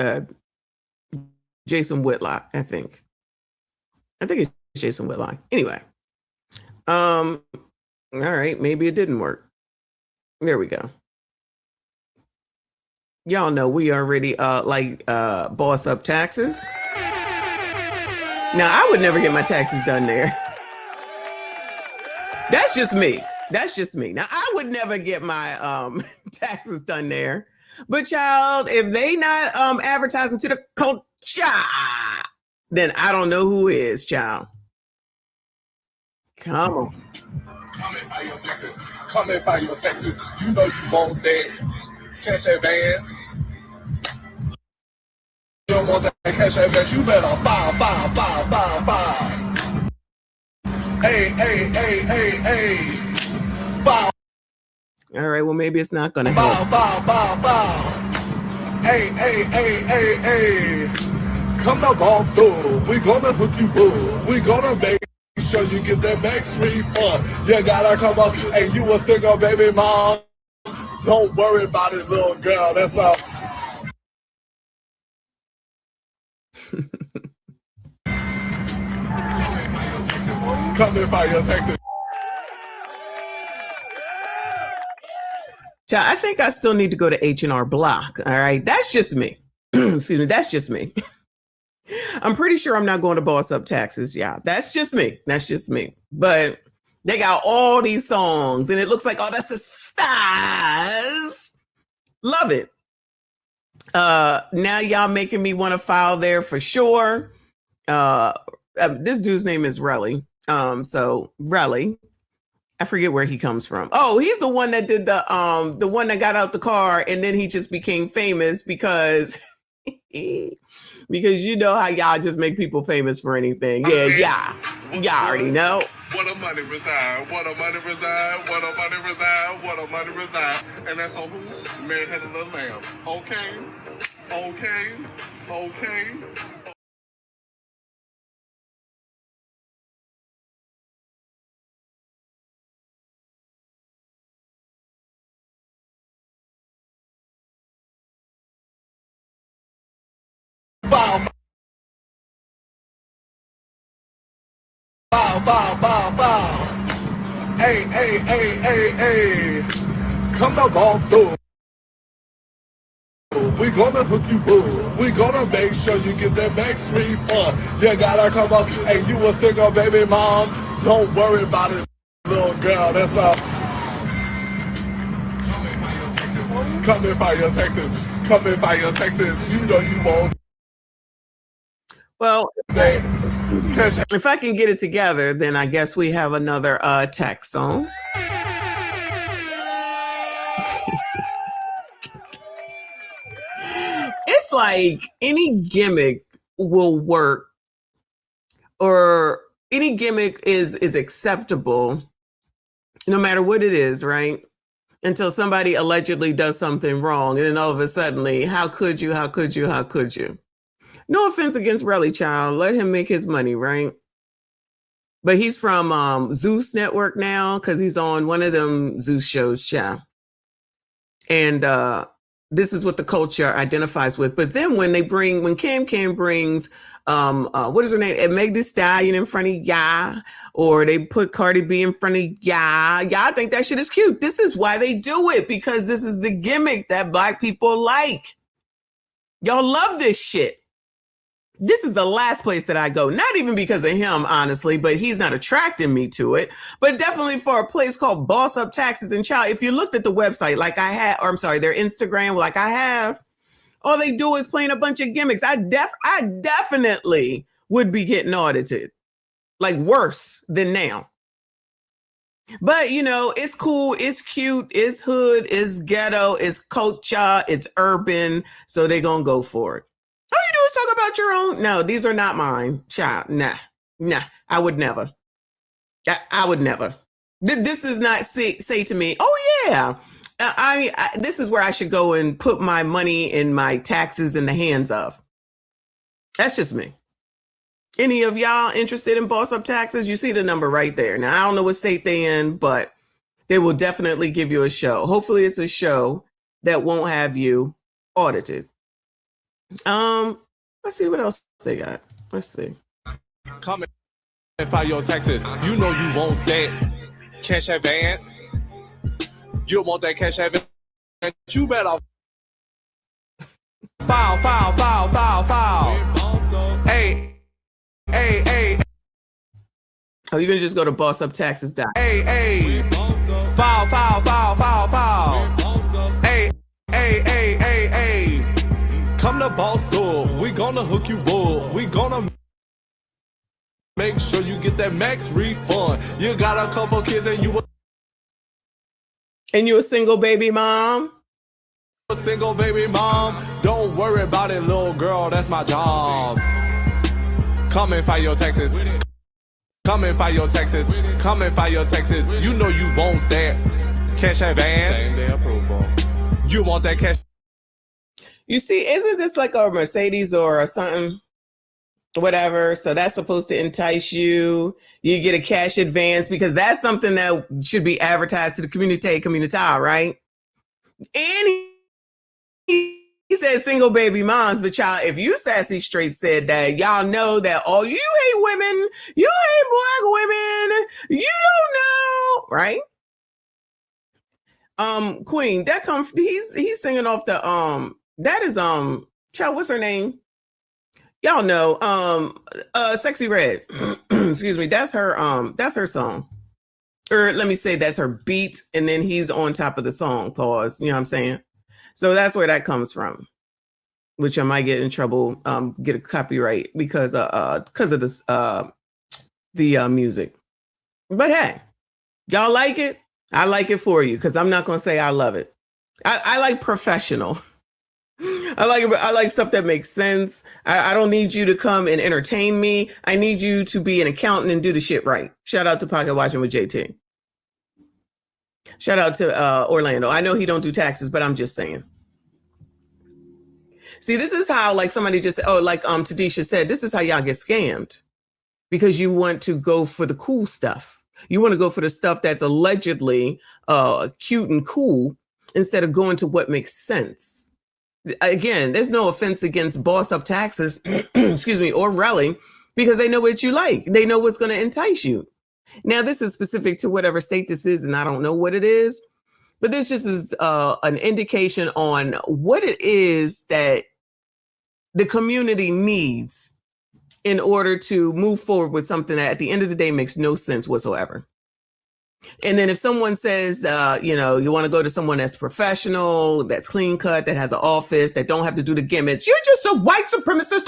uh, Jason Whitlock, I think. I think it's Jason Whitlock. Anyway, all right, maybe it didn't work. There we go. Y'all know we already boss up taxes. Now, I would never get my taxes done there. That's just me. That's just me. Now, I would never get my taxes done there. But child, if they not advertising to the culture, then I don't know who is, child. Come on. Come and pay your taxes. Come and pay your taxes. You know you want that. Cash advance. You don't want that cash advance. You better file. Hey. File. All right, well, maybe it's not going to help. File. Hey. Come to boss through. We gonna hook you through. We gonna make sure you get that Amex refund. You gotta come up. Hey, you a single baby mom. Don't worry about it, little girl. That's why. Come and buy your taxes. Child, I think I still need to go to H&R Block. All right, that's just me. Excuse me, that's just me. I'm pretty sure I'm not going to boss up taxes. Yeah, that's just me. That's just me. But they got all these songs and it looks like, oh, that's the stars. Love it. Now y'all making me want to file there for sure. This dude's name is Relly. So Relly, I forget where he comes from. Oh, he's the one that did the one that got out the car and then he just became famous because because you know how y'all just make people famous for anything. Yeah. Y'all already know. What a money reside, what a money reside, what a money reside, what a money reside. And that's on who? Man had a little lamb. Okay. Bow. Hey. Come to boss through. We gonna hook you through. We gonna make sure you get that Amex refund. You gotta come up. Hey, you a single baby mom. Don't worry about it, little girl. That's why. Come and buy your taxes. Come and buy your taxes. You know you won't. Well, if I can get it together, then I guess we have another tax song. It's like any gimmick will work, or any gimmick is acceptable, no matter what it is, right? Until somebody allegedly does something wrong, and then all of a sudden, how could you? No offense against Relly, child. Let him make his money, right? But he's from Zeus Network now because he's on one of them Zeus shows, child. And this is what the culture identifies with. But then when Cam brings, what is her name? Meg Thee Stallion in front of ya, or they put Cardi B in front of ya. Y'all think that shit is cute. This is why they do it, because this is the gimmick that Black people like. Y'all love this shit. This is the last place that I go, not even because of him, honestly, but he's not attracting me to it, but definitely for a place called Boss Up Taxes. And child, if you looked at the website like I had, or I'm sorry, their Instagram like I have, all they do is playing a bunch of gimmicks. I definitely would be getting audited, like worse than now. But, you know, it's cool, it's cute, it's hood, it's ghetto, it's culture, it's urban, so they're going to go for it. All you do is talk about your own. No, these are not mine, child. Nah, I would never. I would never. This is not say to me, oh yeah, this is where I should go and put my money and my taxes in the hands of. That's just me. Any of y'all interested in Boss Up Taxes? You see the number right there. Now, I don't know what state they in, but they will definitely give you a show. Hopefully it's a show that won't have you audited. Let's see what else they got. Let's see. Come and file your taxes. You know you want that cash advance. You want that cash advance. You better file. Hey. Oh, you can just go to bossuptaxes. Hey. File. Hey. Come to Boss Up. We gonna hook you up. We gonna make sure you get that max refund. You got a couple kids and you a single baby mom? A single baby mom. Don't worry about it, little girl. That's my job. Come and file your taxes. Come and file your taxes. Come and file your taxes. You know you want that cash advance. Same day approval. You want that cash. You see, isn't this like a Mercedes or something? Whatever. So that's supposed to entice you. You get a cash advance because that's something that should be advertised to the community, right? And he said single baby moms, but y'all, if you sassy straight said that, y'all know that, oh, you hate women, you hate black women, you don't know, right? Queen, that comes, he's singing off the, that is, child, what's her name? Y'all know, Sexy Red. Excuse me, that's her song. Or let me say that's her beat, and then he's on top of the song, pause, you know what I'm saying? So that's where that comes from, which I might get in trouble, get a copyright because of this, the music. But hey, y'all like it? I like it for you because I'm not going to say I love it. I like professional. I like stuff that makes sense. I don't need you to come and entertain me. I need you to be an accountant and do the shit right. Shout out to Pocket Watching with JT. Shout out to Orlando. I know he don't do taxes, but I'm just saying. See, this is how, like somebody just, Tadisha said, this is how y'all get scammed. Because you want to go for the cool stuff. You want to go for the stuff that's allegedly cute and cool instead of going to what makes sense. Again, there's no offense against Boss Up Taxes, excuse me, or Relly, because they know what you like. They know what's going to entice you. Now, this is specific to whatever state this is, and I don't know what it is, but this just is an indication on what it is that the community needs in order to move forward with something that at the end of the day makes no sense whatsoever. And then if someone says, you want to go to someone that's professional, that's clean cut, that has an office, that don't have to do the gimmicks, you're just a white supremacist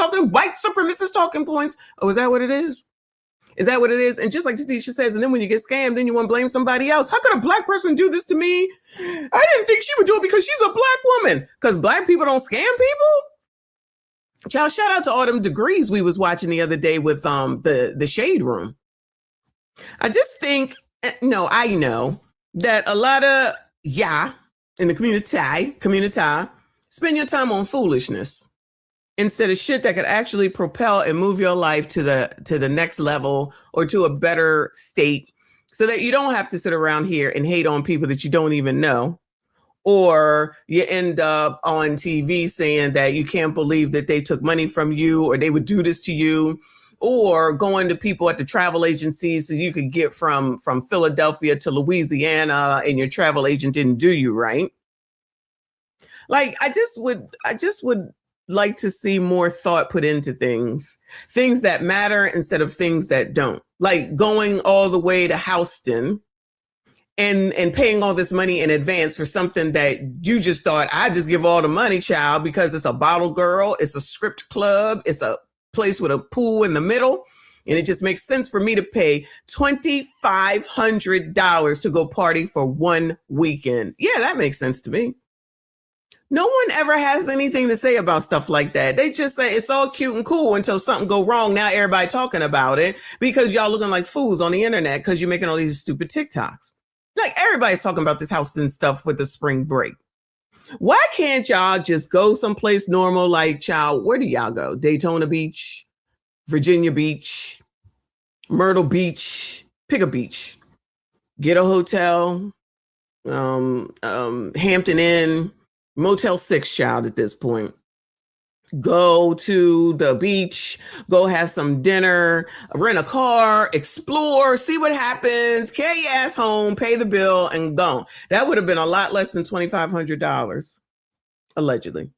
talking points. Oh, is that what it is? Is that what it is? And just like Tatisha says, and then when you get scammed, then you want to blame somebody else. How could a black person do this to me? I didn't think she would do it because she's a black woman. Because black people don't scam people? Child, shout out to all them degrees we was watching the other day with the Shade Room. I just think, I know that a lot of in the community spend your time on foolishness instead of shit that could actually propel and move your life to the next level or to a better state, so that you don't have to sit around here and hate on people that you don't even know, or you end up on TV saying that you can't believe that they took money from you or they would do this to you, or going to people at the travel agencies so you could get from Philadelphia to Louisiana and your travel agent didn't do you right. Like, I just would like to see more thought put into things that matter instead of things that don't. Like going all the way to Houston and paying all this money in advance for something that you just thought, I just give all the money, child, because it's a bottle girl, it's a script club, it's a place with a pool in the middle, and it just makes sense for me to pay $2,500 to go party for one weekend. Yeah, that makes sense to me. No one ever has anything to say about stuff like that. They just say it's all cute and cool until something go wrong. Now everybody talking about it because y'all looking like fools on the internet because you're making all these stupid TikToks. Like, everybody's talking about this Houston stuff with the spring break. Why can't y'all just go someplace normal? Like, child, where do y'all go? Daytona Beach, Virginia Beach, Myrtle Beach. Pick a beach. Get a hotel, Hampton Inn, Motel 6, child, at this point. Go to the beach, go have some dinner, rent a car, explore, see what happens, carry your ass home, pay the bill, and go. That would have been a lot less than $2,500, allegedly.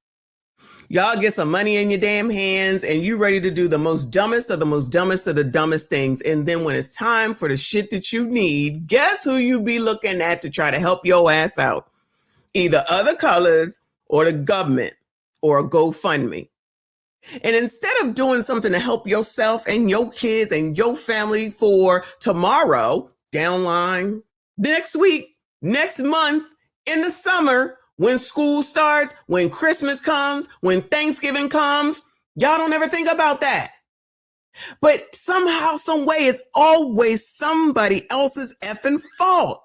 Y'all get some money in your damn hands and you ready to do the most dumbest of the most dumbest of the dumbest things. And then when it's time for the shit that you need, guess who you be looking at to try to help your ass out? Either other colors or the government or a GoFundMe. And instead of doing something to help yourself and your kids and your family for tomorrow, downline, next week, next month, in the summer, when school starts, when Christmas comes, when Thanksgiving comes, y'all don't ever think about that. But somehow, some way, it's always somebody else's effing fault.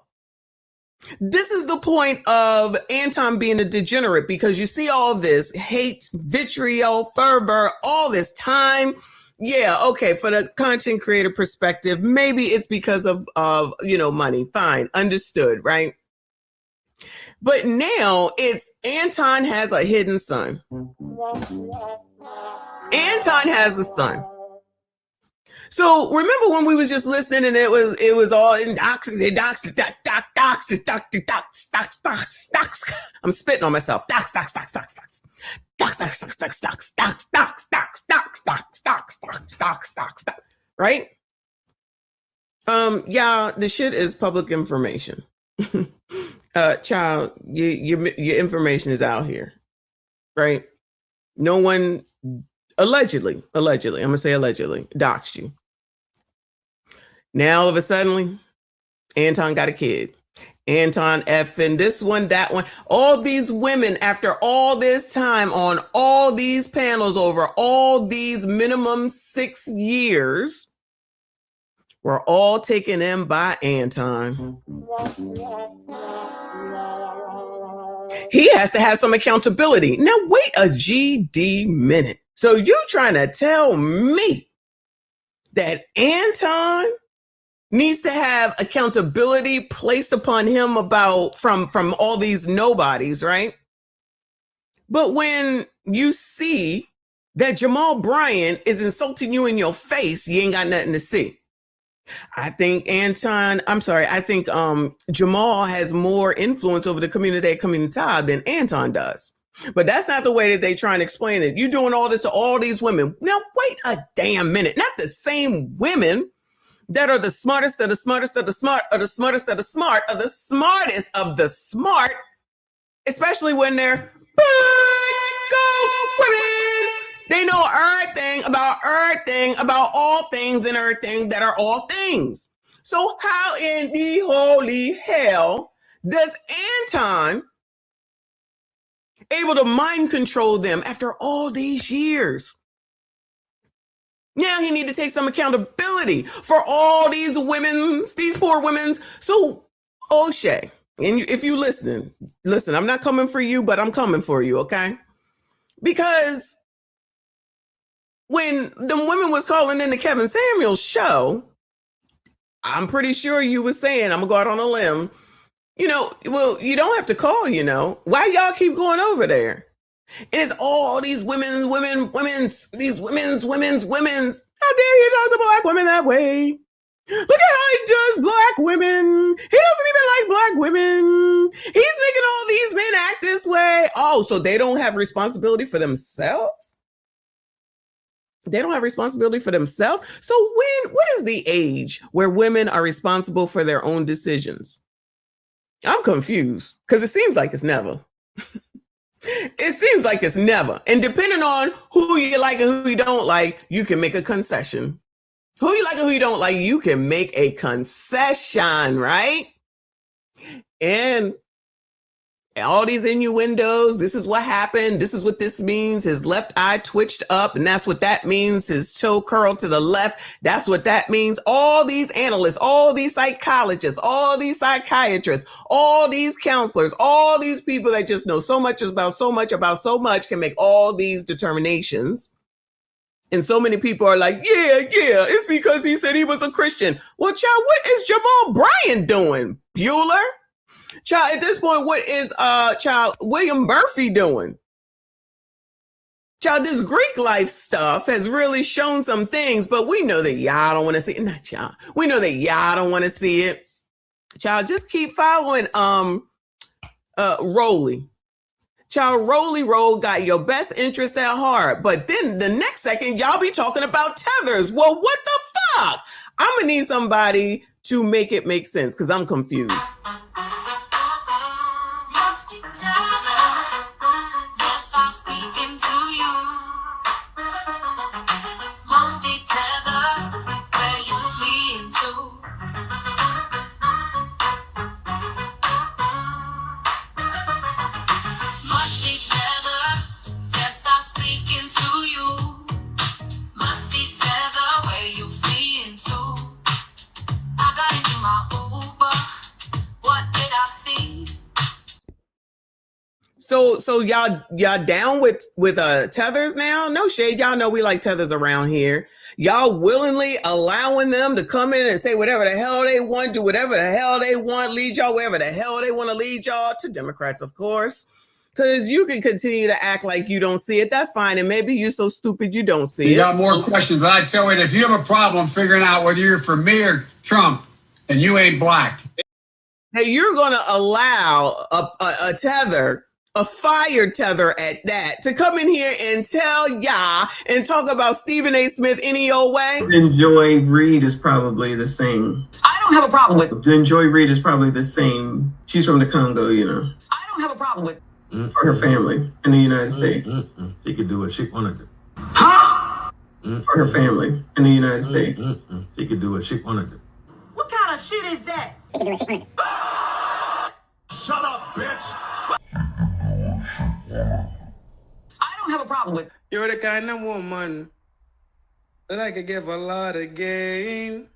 This is the point of Anton being a degenerate, because you see all this hate, vitriol, fervor, all this time. Yeah, okay, for the content creator perspective, maybe it's because of money. Fine, understood, right? But now it's Anton has a hidden son. Anton has a son. So remember when we was just listening and it was all in docs. I'm spitting on myself. Docs. Right? Yeah, the shit is public information. Child, your information is out here, right? No one allegedly, I'm gonna say allegedly, doxed you. Now all of a sudden, Anton got a kid. Anton effing this one, that one. All these women, after all this time on all these panels over all these minimum 6 years, were all taken in by Anton. He has to have some accountability. Now, wait a GD minute. So you trying to tell me that Anton needs to have accountability placed upon him from all these nobodies, right? But when you see that Jamal Bryant is insulting you in your face, you ain't got nothing to see. I think Jamal has more influence over the COMMUNITAY than Anton does. But that's not the way that they try and explain it. You're doing all this to all these women. Now, wait a damn minute. Not the same women that are the smartest of the smartest of the smart, or the smartest of the smart, or the smartest of the smart, especially when they're go women. They know everything about all things and everything that are all things. So how in the holy hell does Anton able to mind control them after all these years? Now he need to take some accountability for all these poor women. So O'Shea, and if you listen, I'm not coming for you, but I'm coming for you, okay? Because when the women was calling in the Kevin Samuels show, I'm pretty sure you was saying, I'm gonna go out on a limb, well, you don't have to call, why y'all keep going over there? And it's all these women's. How dare you talk to black women that way? Look at how he does black women. He doesn't even like black women. He's making all these men act this way. Oh, so they don't have responsibility for themselves? They don't have responsibility for themselves? So what is the age where women are responsible for their own decisions? I'm confused because it seems like it's never. It seems like it's never. And depending on who you like and who you don't like, you can make a concession. Who you like and who you don't like, you can make a concession, right? And all these innuendos, this is what happened, this is what this means, his left eye twitched up, and that's what that means, his toe curled to the left, that's what that means. All these analysts, all these psychologists, all these psychiatrists, all these counselors, all these people that just know so much about so much can make all these determinations. And so many people are like, yeah, it's because he said he was a Christian. Well, child, what is Jamal Bryant doing? Bueller? Child, at this point, what is William Murphy doing? Child, this Greek life stuff has really shown some things, but we know that y'all don't want to see it. Not y'all. We know that y'all don't want to see it. Child, just keep following Rolly. Child, Rolly Roll got your best interest at heart. But then the next second, y'all be talking about tethers. Well, what the fuck? I'm going to need somebody to make it make sense because I'm confused. Yes, I'm speaking to you. Musty tether, where you fleeing to? Musty tether, yes, I'm speaking to you. Musty tether, where you fleeing to? I got into my Uber. What did I see? So y'all down with tethers now? No shade, y'all know we like tethers around here. Y'all willingly allowing them to come in and say whatever the hell they want, do whatever the hell they want, lead y'all wherever the hell they want to lead y'all, to Democrats, of course. Because you can continue to act like you don't see it. That's fine. And maybe you're so stupid you don't see it. You got more questions, but I tell you, if you have a problem figuring out whether you're for me or Trump, and you ain't black. Hey, you're going to allow a tether, a fire tether at that, to come in here and tell y'all and talk about Stephen A. Smith any old way? Then Joy Reid is probably the same. I don't have a problem with. Then Joy Reid is probably the same. She's from the Congo, you know. I don't have a problem with. For her family in the United States. She could do what she wanted to. Huh? For her family in the United States. She could do what she wanted to. What kind of shit is that? Shut up, bitch. I don't have a problem with. You're the kind of woman that I could give a lot of game.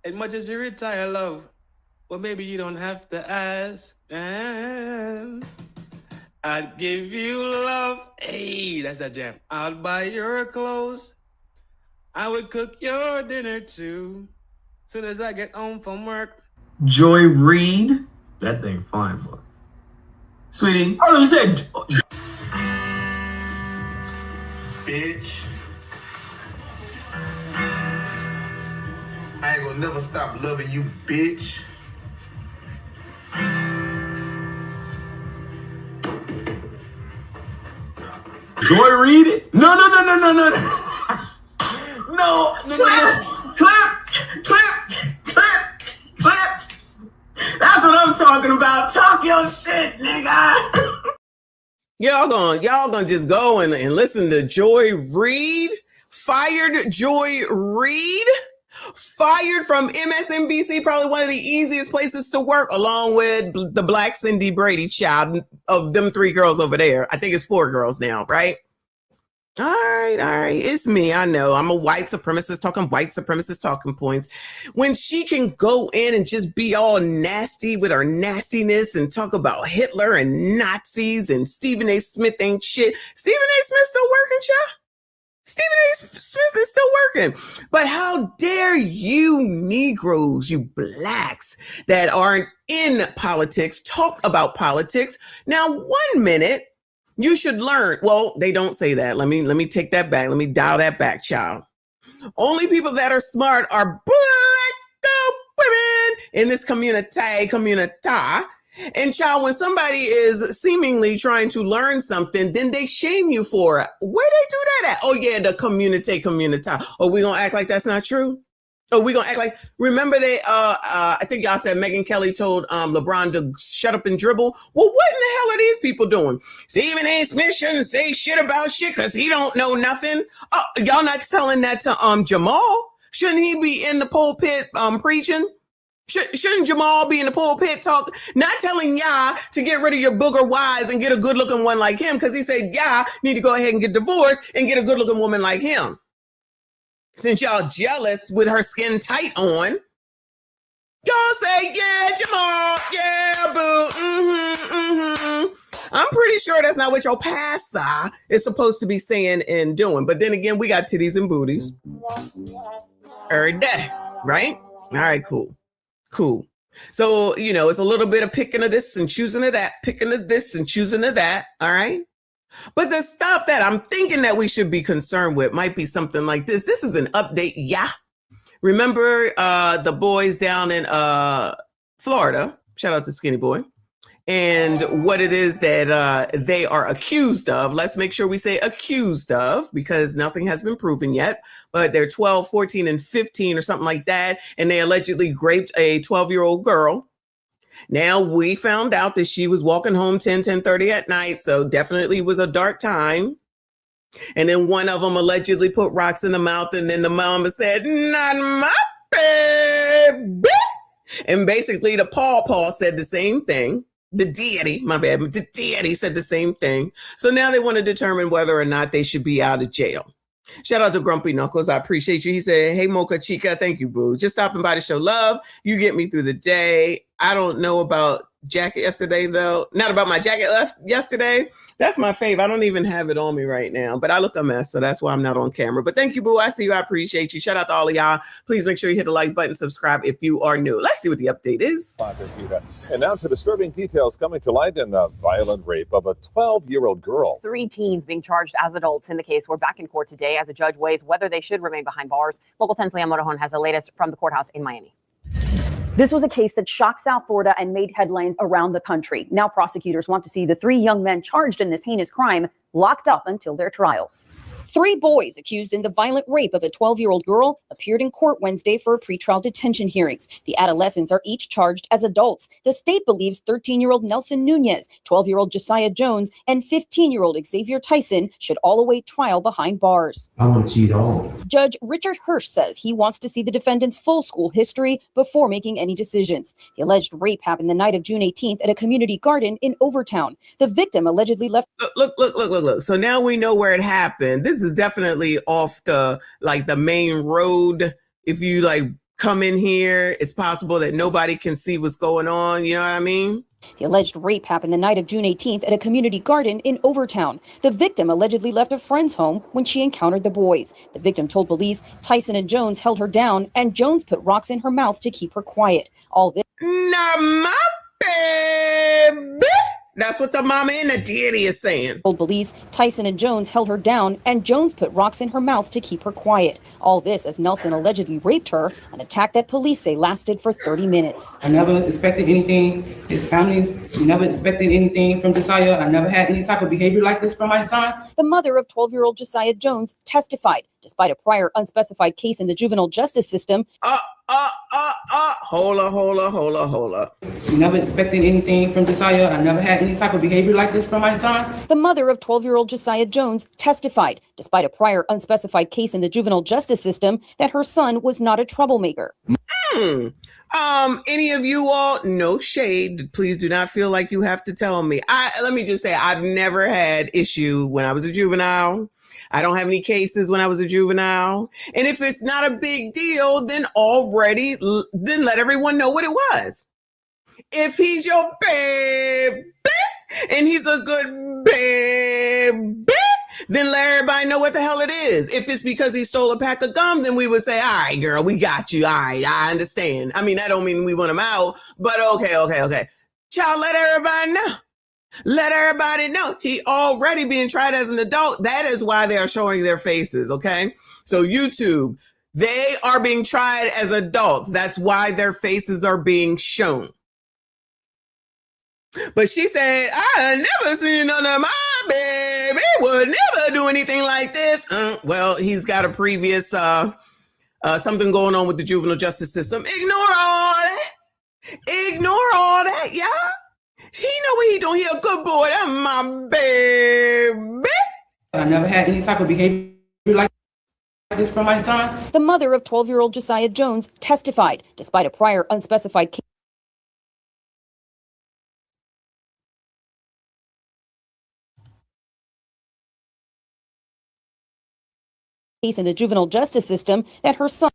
As much as you retire, love, well, maybe you don't have to ask. And I'd give you love. Hey, that's that jam. I'd buy your clothes. I would cook your dinner too. Soon as I get home from work. Joy Reid? That thing fine, boy. Sweetie. Oh, you said. Bitch. I ain't gonna never stop loving you, bitch. Joy Reid? No. No. Clip. That's what I'm talking about. Talk your shit, nigga. Y'all gonna just go and listen to Joy Reid? Fired Joy Reid? Fired from MSNBC, probably one of the easiest places to work, along with the Black Cindy Brady child of them 3 girls over there. I think it's 4 girls now, right? All right. It's me. I know. I'm a white supremacist talking points. When she can go in and just be all nasty with her nastiness and talk about Hitler and Nazis and Stephen A. Smith ain't shit. Stephen A. Smith still working, child? Stephen A. Smith is still working. But how dare you Negroes, you blacks that aren't in politics, talk about politics? Now, 1 minute, you should learn. Well, they don't say that. Let me take that back. Let me dial that back, child. Only people that are smart are black women in this community. And child, when somebody is seemingly trying to learn something, then they shame you for it. Where they do that at? Oh yeah, the community. Oh, we gonna act like that's not true? Oh, we gonna act like, remember they, I think y'all said Megyn Kelly told LeBron to shut up and dribble. Well, what in the hell are these people doing? Stephen A. Smith shouldn't say shit about shit because he don't know nothing. Oh, y'all not telling that to Jamal? Shouldn't he be in the pulpit preaching? Shouldn't Jamal be in the pulpit talk, not telling y'all to get rid of your booger wives and get a good looking one like him? Because he said y'all need to go ahead and get divorced and get a good looking woman like him. Since y'all jealous with her skin tight on, y'all say, yeah, Jamal, yeah, boo, I'm pretty sure that's not what your pastor is supposed to be saying and doing. But then again, we got titties and booties every day, right? All right, cool. So, it's a little bit of picking of this and choosing of that, picking of this and choosing of that, all right? But the stuff that I'm thinking that we should be concerned with might be something like this. This is an update. Yeah. Remember the boys down in Florida? Shout out to Skinny Boy. And what it is that they are accused of. Let's make sure we say accused of, because nothing has been proven yet. But they're 12, 14, and 15 or something like that. And they allegedly raped a 12-year-old girl. Now, we found out that she was walking home 10:30 at night. So definitely was a dark time. And then one of them allegedly put rocks in the mouth. And then the mama said, "Not my baby." And basically the Paw said the same thing. The deity, my bad, the deity said the same thing. So now they want to determine whether or not they should be out of jail. Shout out to Grumpy Knuckles. I appreciate you. He said, "Hey, Mocha Chica, thank you, boo. Just stopping by to show love. You get me through the day. I don't know about jacket yesterday, though. Not about my jacket left yesterday. That's my fave. I don't even have it on me right now, but I look a mess, so that's why I'm not on camera. But thank you, boo. I see you. I appreciate you. Shout out to all of y'all. Please make sure you hit the like button, subscribe if you are new. Let's see what the update is. And now to disturbing details coming to light in the violent rape of a 12-year-old girl. 3 teens being charged as adults in the case. We're back in court today as a judge weighs whether they should remain behind bars. Local 10's Leah Motorhome has the latest from the courthouse in Miami. This was a case that shocked South Florida and made headlines around the country. Now prosecutors want to see the 3 young men charged in this heinous crime locked up until their trials. 3 boys accused in the violent rape of a 12-year-old girl appeared in court Wednesday for pretrial detention hearings. The adolescents are each charged as adults. The state believes 13-year-old Nelson Nunez, 12-year-old Josiah Jones, and 15-year-old Xavier Tyson should all await trial behind bars. I want to cheat all. Judge Richard Hirsch says he wants to see the defendant's full school history before making any decisions. The alleged rape happened the night of June 18th at a community garden in Overtown. The victim allegedly left. Look. So now we know where it happened. This is definitely off the main road. If you come in here, it's possible that nobody can see what's going on. You know what I mean? The alleged rape happened the night of June 18th at a community garden in Overtown. The victim allegedly left a friend's home when she encountered the boys. The victim told police Tyson and Jones held her down and Jones put rocks in her mouth to keep her quiet. All this. Not my baby. That's what the mama and the daddy is saying. Told police Tyson and Jones held her down and Jones put rocks in her mouth to keep her quiet. All this as Nelson allegedly raped her, an attack that police say lasted for 30 minutes. I never expected anything. His family's never expected anything from Josiah. I never had any type of behavior like this from my son. The mother of 12-year-old Josiah Jones testified. Despite a prior unspecified case in the juvenile justice system. Hold up. We never expected anything from Josiah. I never had any type of behavior like this from my son. The mother of 12-year-old Josiah Jones testified, despite a prior unspecified case in the juvenile justice system, that her son was not a troublemaker. Any of you all, no shade. Please do not feel like you have to tell me. Let me just say, I've never had issue when I was a juvenile. I don't have any cases when I was a juvenile. And if it's not a big deal, then let everyone know what it was. If he's your baby and he's a good baby, then let everybody know what the hell it is. If it's because he stole a pack of gum, then we would say, all right, girl, we got you. All right, I understand. I mean, that don't mean we want him out, but okay. Child, let everybody know. Let everybody know he already being tried as an adult. That is why they are showing their faces. Okay. So YouTube, they are being tried as adults. That's why their faces are being shown. But she said, I never seen none of my baby would never do anything like this. Well, he's got a previous, something going on with the juvenile justice system. Ignore all that. Yeah. He know what he doing. He a good boy. That's my baby. I never had any type of behavior like this from my son. The mother of 12-year-old Josiah Jones testified, despite a prior unspecified case in the juvenile justice system, that her son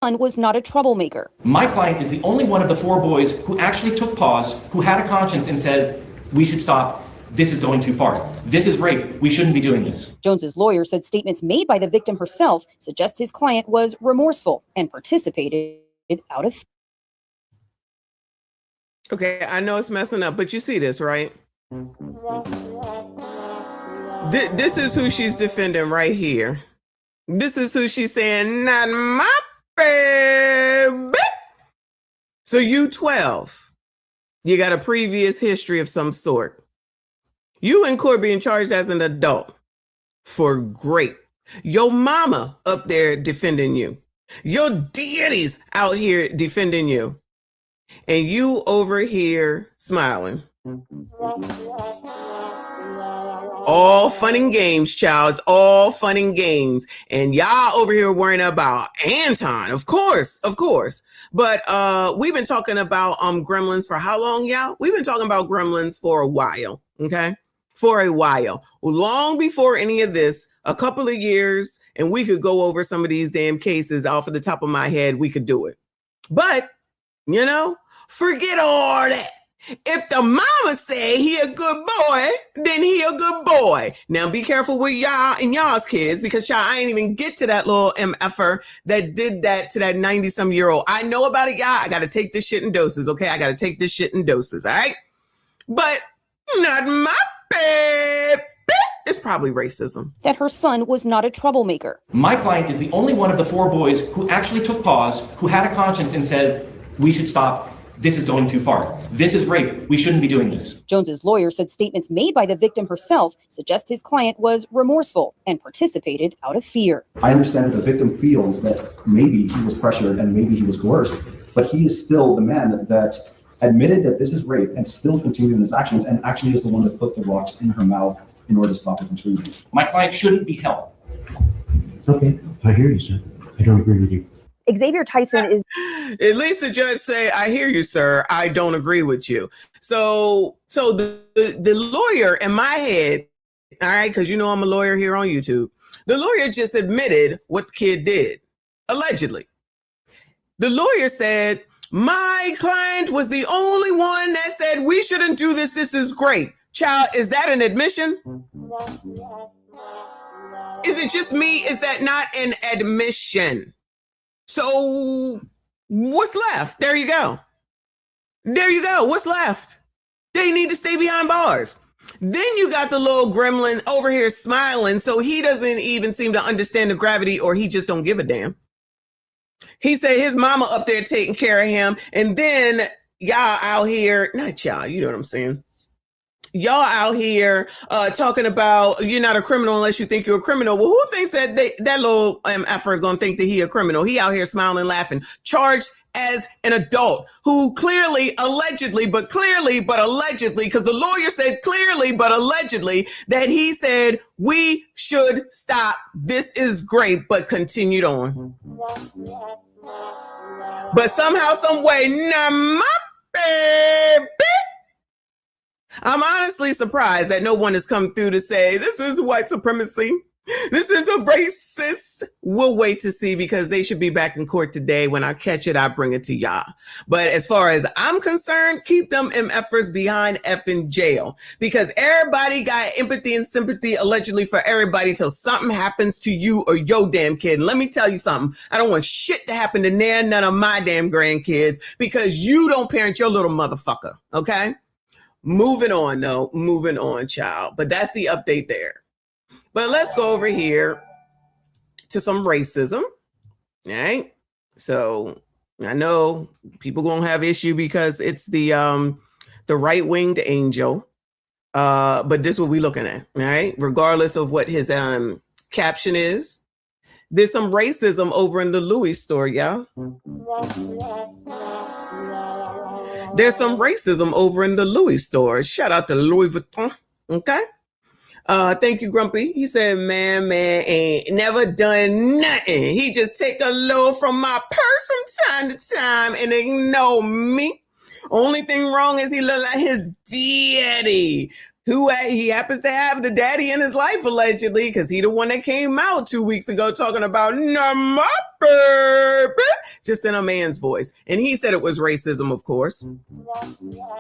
was not a troublemaker. My client is the only one of the 4 boys who actually took pause, who had a conscience and says, we should stop. This is going too far. This is rape. We shouldn't be doing this. Jones's lawyer said statements made by the victim herself suggest his client was remorseful and participated out of. Okay, I know it's messing up, but you see this, right? This is who she's defending right here. This is who she's saying, not my baby. So you 12. You got a previous history of some sort. You in court being charged as an adult for rape. Your mama up there defending you. Your daddy's out here defending you. And you over here smiling. All fun and games, child. It's all fun and games. And y'all over here worrying about Anton. Of course. But we've been talking about gremlins for how long, y'all? We've been talking about gremlins for a while. Okay. For a while. Long before any of this, a couple of years, and we could go over some of these damn cases off of the top of my head. We could do it. But, forget all that. If the mama say he a good boy, then he a good boy. Now be careful with y'all and y'all's kids, because y'all, I ain't even get to that little MFer that did that to that 90-some-year-old. I know about it, y'all. I got to take this shit in doses, okay? I got to take this shit in doses, all right? But not my baby. It's probably racism. That her son was not a troublemaker. My client is the only one of the 4 boys who actually took pause, who had a conscience and says, we should stop. This is going too far. This is rape. We shouldn't be doing this. Jones's lawyer said statements made by the victim herself suggest his client was remorseful and participated out of fear. I understand that the victim feels that maybe he was pressured and maybe he was coerced, but he is still the man that admitted that this is rape and still continued in his actions, and actually is the one that put the rocks in her mouth in order to stop it from treating. My client shouldn't be held. Okay, I hear you, sir. I don't agree with you. Xavier Tyson is... At least the judge say, I hear you, sir. I don't agree with you. So the lawyer in my head, all right, because I'm a lawyer here on YouTube. The lawyer just admitted what the kid did, allegedly. The lawyer said, my client was the only one that said we shouldn't do this. This is great. Child, is that an admission? Is it just me? Is that not an admission? So what's left? There you go. What's left? They need to stay behind bars. Then you got the little gremlin over here smiling. So he doesn't even seem to understand the gravity, or he just don't give a damn. He said his mama up there taking care of him. And then y'all out here, not y'all, you know what I'm saying? Y'all out here talking about you're not a criminal unless you think you're a criminal. Well, who thinks that that little effer is going to think that he a criminal? He out here smiling, laughing, charged as an adult who clearly, allegedly, because the lawyer said clearly, but allegedly, that he said we should stop. This is great, but continued on. But somehow, some way, nah, my baby. I'm honestly surprised that no one has come through to say this is white supremacy. This is a racist. We'll wait to see, because they should be back in court today. When I catch it, I bring it to y'all. But as far as I'm concerned, keep them MFers behind effing jail, because everybody got empathy and sympathy allegedly for everybody till something happens to you or your damn kid. And let me tell you something. I don't want shit to happen to none of my damn grandkids, because you don't parent your little motherfucker. Okay? Moving on, child. But that's the update there. But let's go over here to some racism. All right. So I know people gonna have issue because it's the right-winged angel. But this is what we looking at, all right? Regardless of what his caption is. There's some racism over in the Louis store, y'all. There's some racism over in the Louis store. Shout out to Louis Vuitton. Okay. Thank you, Grumpy. He said, man ain't never done nothing. He just take a little from my purse from time to time and ignore me. Only thing wrong is he look like his daddy, who he happens to have the daddy in his life, allegedly, because he the one that came out 2 weeks ago talking about my baby, just in a man's voice. And he said it was racism, of course,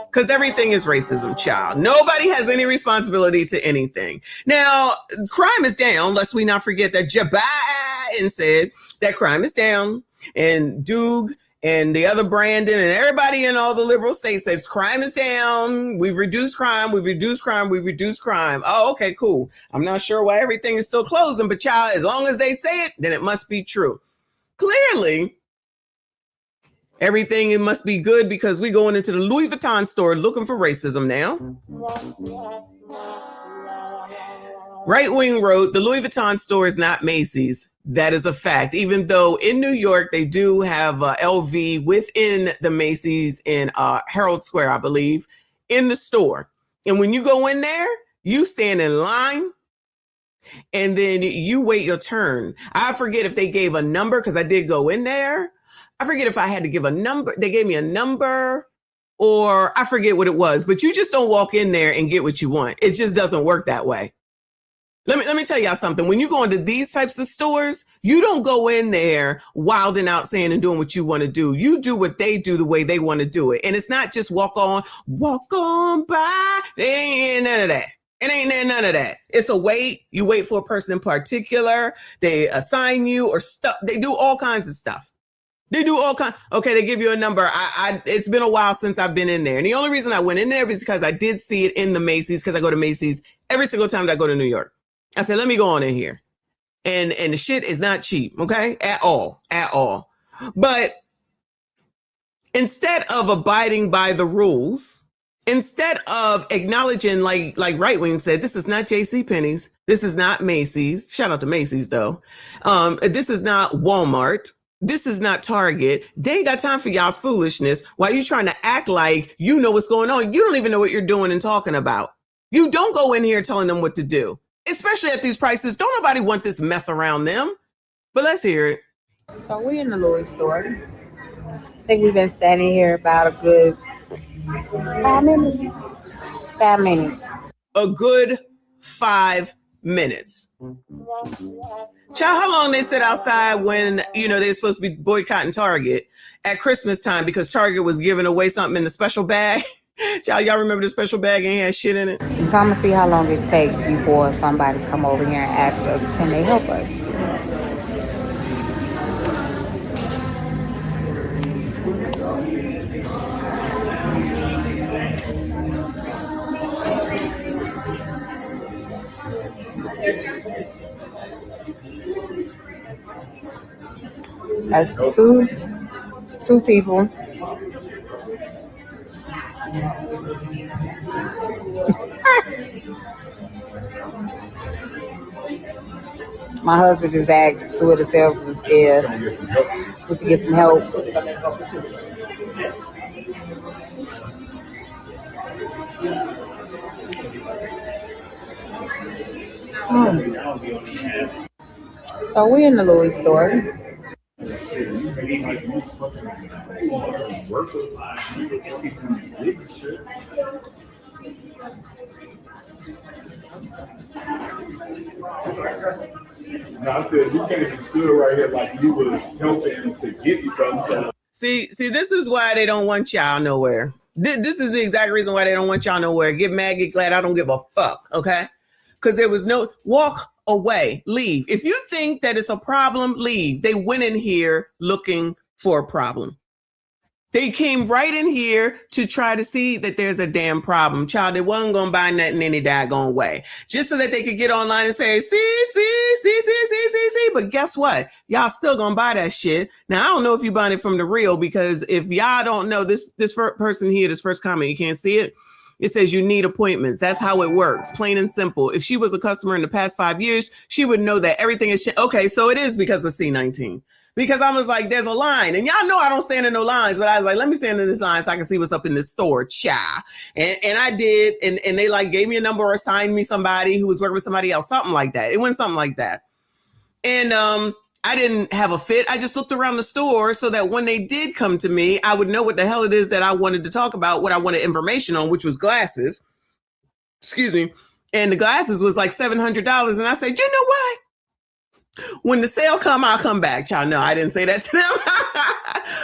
because everything is racism, child. Nobody has any responsibility to anything. Now, crime is down, lest we not forget that Joe Biden said that crime is down, and Doug and the other Brandon and everybody in all the liberal states says crime is down. We've reduced crime. We've reduced crime. We've reduced crime. Oh, okay, cool. I'm not sure why everything is still closing, but y'all, as long as they say it, then it must be true. Clearly, everything, it must be good because we going into the Louis Vuitton store looking for racism now. Right Wing wrote, the Louis Vuitton store is not Macy's. That is a fact. Even though in New York, they do have LV within the Macy's in Herald Square, I believe, in the store. And when you go in there, you stand in line and then you wait your turn. I forget if they gave a number because I did go in there. I forget if I had to give a number. They gave me a number or I forget what it was, but you just don't walk in there and get what you want. It just doesn't work that way. Let me tell y'all something. When you go into these types of stores, you don't go in there wilding out saying and doing what you want to do. You do what they do the way they want to do it. And it's not just walk on by. It ain't none of that. It ain't none of that. It's a wait. You wait for a person in particular. They assign you or stuff. They do all kinds of stuff. They do all kinds. Okay, they give you a number. It's been a while since I've been in there. And the only reason I went in there was because I did see it in the Macy's because I go to Macy's every single time that I go to New York. I said, let me go on in here. And the shit is not cheap, okay? At all. But instead of abiding by the rules, instead of acknowledging, like Right Wing said, this is not JCPenney's. This is not Macy's. Shout out to Macy's, though. This is not Walmart. This is not Target. They ain't got time for y'all's foolishness while you're trying to act like you know what's going on. You don't even know what you're doing and talking about. You don't go in here telling them what to do. Especially at these prices. Don't nobody want this mess around them. But let's hear it. So we're in the Louis store. I think we've been standing here about a good 5 minutes. 5 minutes. A good 5 minutes. Child, how long they sit outside when, they're supposed to be boycotting Target at Christmas time because Target was giving away something in the special bag? Child, y'all remember the special bag and had shit in it? So I'm gonna see how long it takes before somebody come over here and ask us, can they help us? That's two people. My husband just asked two of the salesmen if we could get some help. So we're in the Louis store. No, I said you can't even stood right here like you was helping to get stuff. So. See, this is why they don't want y'all nowhere. This is the exact reason why they don't want y'all nowhere. Get mad, get glad. I don't give a fuck. Okay, because there was no walk away, leave. If you think that it's a problem, leave. They went in here looking for a problem. They came right in here to try to see that there's a damn problem. Child, they wasn't going to buy nothing any daggone way. Just so that they could get online and say, see. But guess what? Y'all still going to buy that shit. Now, I don't know if you're buying it from the real, because if y'all don't know this person here, this first comment, you can't see it. It says you need appointments. That's how it works. Plain and simple. If she was a customer in the past 5 years, she would know that everything is shit. Okay, so it is because of C19. Because I was like, there's a line. And y'all know I don't stand in no lines, but I was like, let me stand in this line so I can see what's up in this store. Cha. And I did. And they like gave me a number or assigned me somebody who was working with somebody else. Something like that. It went something like that. And I didn't have a fit. I just looked around the store so that when they did come to me, I would know what the hell it is that I wanted to talk about, what I wanted information on, which was glasses. Excuse me. And the glasses was like $700. And I said, you know what? When the sale come, I'll come back. Y'all know I didn't say that to them.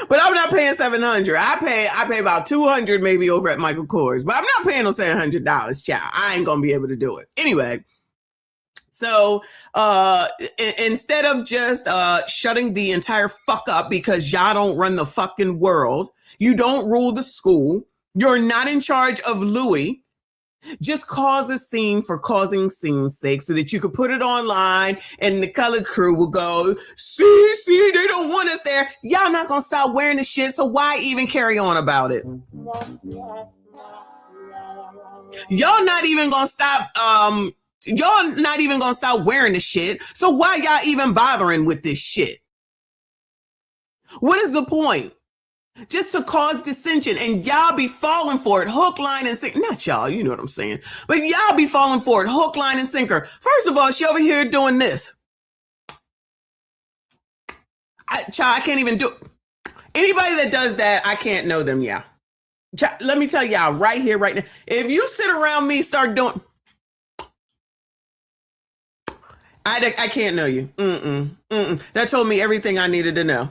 But I'm not paying $700. I pay about $200 maybe over at Michael Kors. But I'm not paying no $700, child. I ain't gonna be able to do it. Anyway, So instead of just shutting the entire fuck up because y'all don't run the fucking world, you don't rule the school, you're not in charge of Louis, just cause a scene for causing scene's sake so that you could put it online and the colored crew will go, see, they don't want us there. Y'all not gonna stop wearing the shit, so why even carry on about it? Y'all not even gonna stop wearing the shit, so why y'all even bothering with this shit? What is the point? Just to cause dissension, and y'all be falling for it, hook, line, and sinker. Not y'all, you know what I'm saying. But y'all be falling for it, hook, line, and sinker. First of all, she over here doing this. I can't even do it. Anybody that does that, I can't know them, yeah. Let me tell y'all right here, right now. If you sit around me, start doing... I can't know you. That told me everything I needed to know.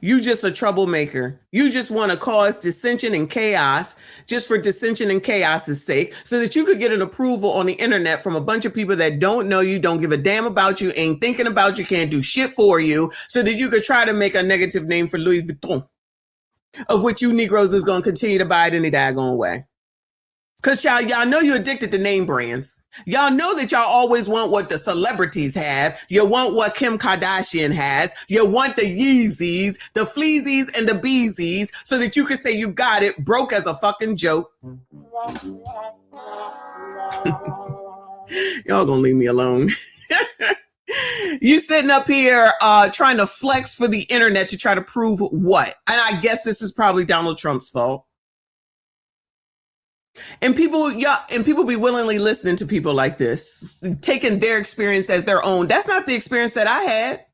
You just a troublemaker. You just want to cause dissension and chaos just for dissension and chaos's sake so that you could get an approval on the internet from a bunch of people that don't know you, don't give a damn about you, ain't thinking about you, can't do shit for you, so that you could try to make a negative name for Louis Vuitton, of which you Negroes is going to continue to buy it any daggone way. Because y'all know you're addicted to name brands. Y'all know that y'all always want what the celebrities have. You want what Kim Kardashian has. You want the Yeezys, the Fleazies, and the Beezies so that you can say you got it, broke as a fucking joke. Y'all gonna leave me alone. You sitting up here trying to flex for the internet to try to prove what? And I guess this is probably Donald Trump's fault. And people be willingly listening to people like this, taking their experience as their own. That's not the experience that I had.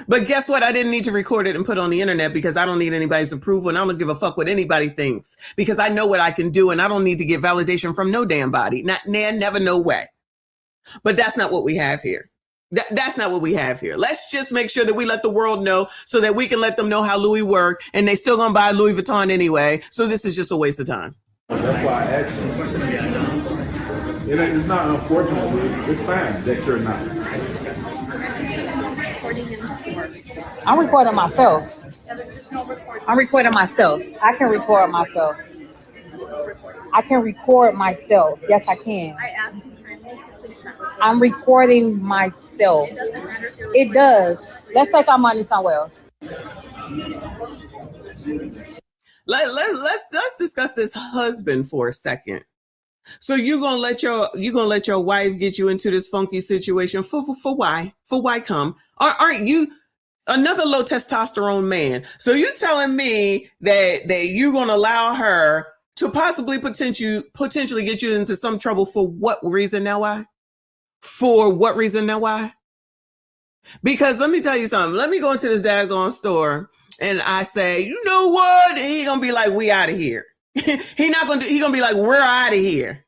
But guess what? I didn't need to record it and put it on the internet because I don't need anybody's approval and I don't give a fuck what anybody thinks because I know what I can do and I don't need to get validation from no damn body. Never, no way. But that's not what we have here. That's not what we have here. Let's just make sure that we let the world know so that we can let them know how Louis worked and they still gonna buy Louis Vuitton anyway. So this is just a waste of time. That's why I asked you. It's not unfortunate. It's fine that you're not. I'm recording myself. I'm recording myself. I can record myself. I can record myself. Yes, I can. I'm recording myself. It does. Let's take our money somewhere else. Let's discuss this husband for a second. So you're gonna let your wife get you into this funky situation for why? For why come? Aren't you another low testosterone man? So you telling me that you're gonna allow her to possibly potentially get you into some trouble for what reason now? Why? For what reason now? Why? Because let me tell you something. Let me go into this daggone store. And I say, you know what? And he gonna be like, we out of here. He gonna be like, we're out of here.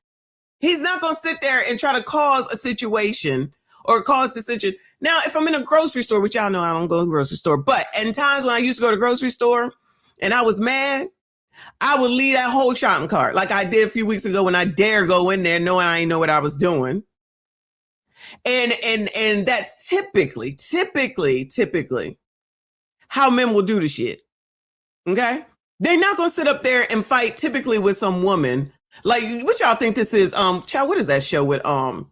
He's not gonna sit there and try to cause a situation or cause dissension. Now, if I'm in a grocery store, which y'all know I don't go to the grocery store, but in times when I used to go to the grocery store and I was mad, I would leave that whole shopping cart like I did a few weeks ago when I dare go in there knowing I didn't know what I was doing. And that's typically how men will do the shit. Okay? They're not gonna sit up there and fight typically with some woman. Like, what y'all think this is? Child, what is that show with what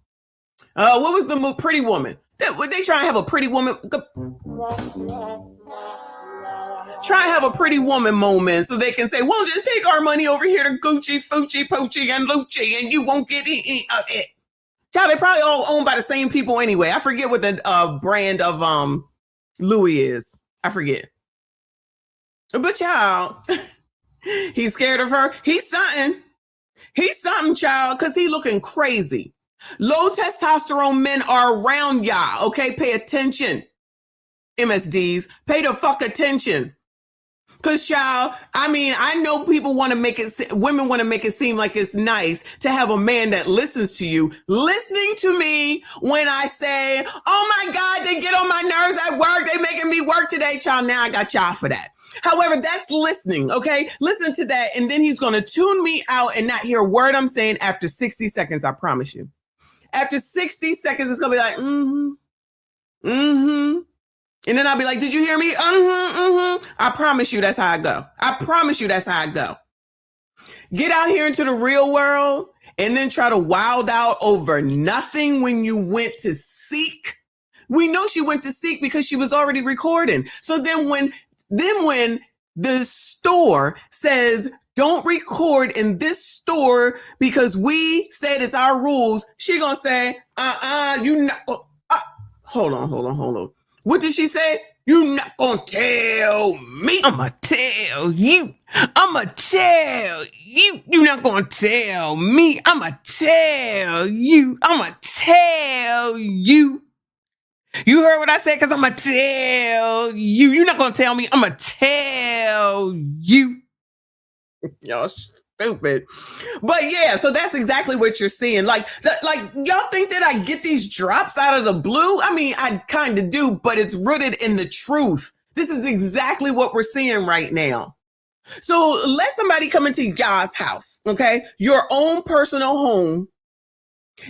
was the Pretty Woman? They try and have a pretty woman. Try and have a pretty woman moment so they can say, well, just take our money over here to Gucci, Fucci, Poochie, and Lucci, and you won't get it. Child, they probably all owned by the same people anyway. I forget what the brand of Louis is. I forget. But child, he's scared of her. He's something. He's something, child, because he looking crazy. Low testosterone men are around y'all. Okay, pay attention. MSDs, pay the fuck attention. Because, child, I mean, I know people want to women want to make it seem like it's nice to have a man that listens to you, listening to me when I say, oh my God, they get on my nerves at work. They making me work today, child. Now I got y'all for that. However, that's listening, okay? Listen to that, and then he's going to tune me out and not hear a word I'm saying after 60 seconds, I promise you. After 60 seconds, it's going to be like, and then I'll be like, did you hear me? I promise you that's how I go. I promise you that's how I go. Get out here into the real world and then try to wild out over nothing when you went to seek. We know she went to seek because she was already recording. So then when the store says, don't record in this store because we said it's our rules, she gonna say, you not. Hold on. What did she say? You not gonna tell me. I'ma tell you. I'ma tell you. You not gonna tell me. I'ma tell you. I'ma tell you. You heard what I said? Because I'ma tell you. You're not gonna tell me. I'ma tell you. Y'all stupid. But yeah, so that's exactly what you're seeing. Like y'all think that I get these drops out of the blue? I mean, I kind of do, but it's rooted in the truth. This is exactly what we're seeing right now. So let somebody come into y'all's house, okay? Your own personal home,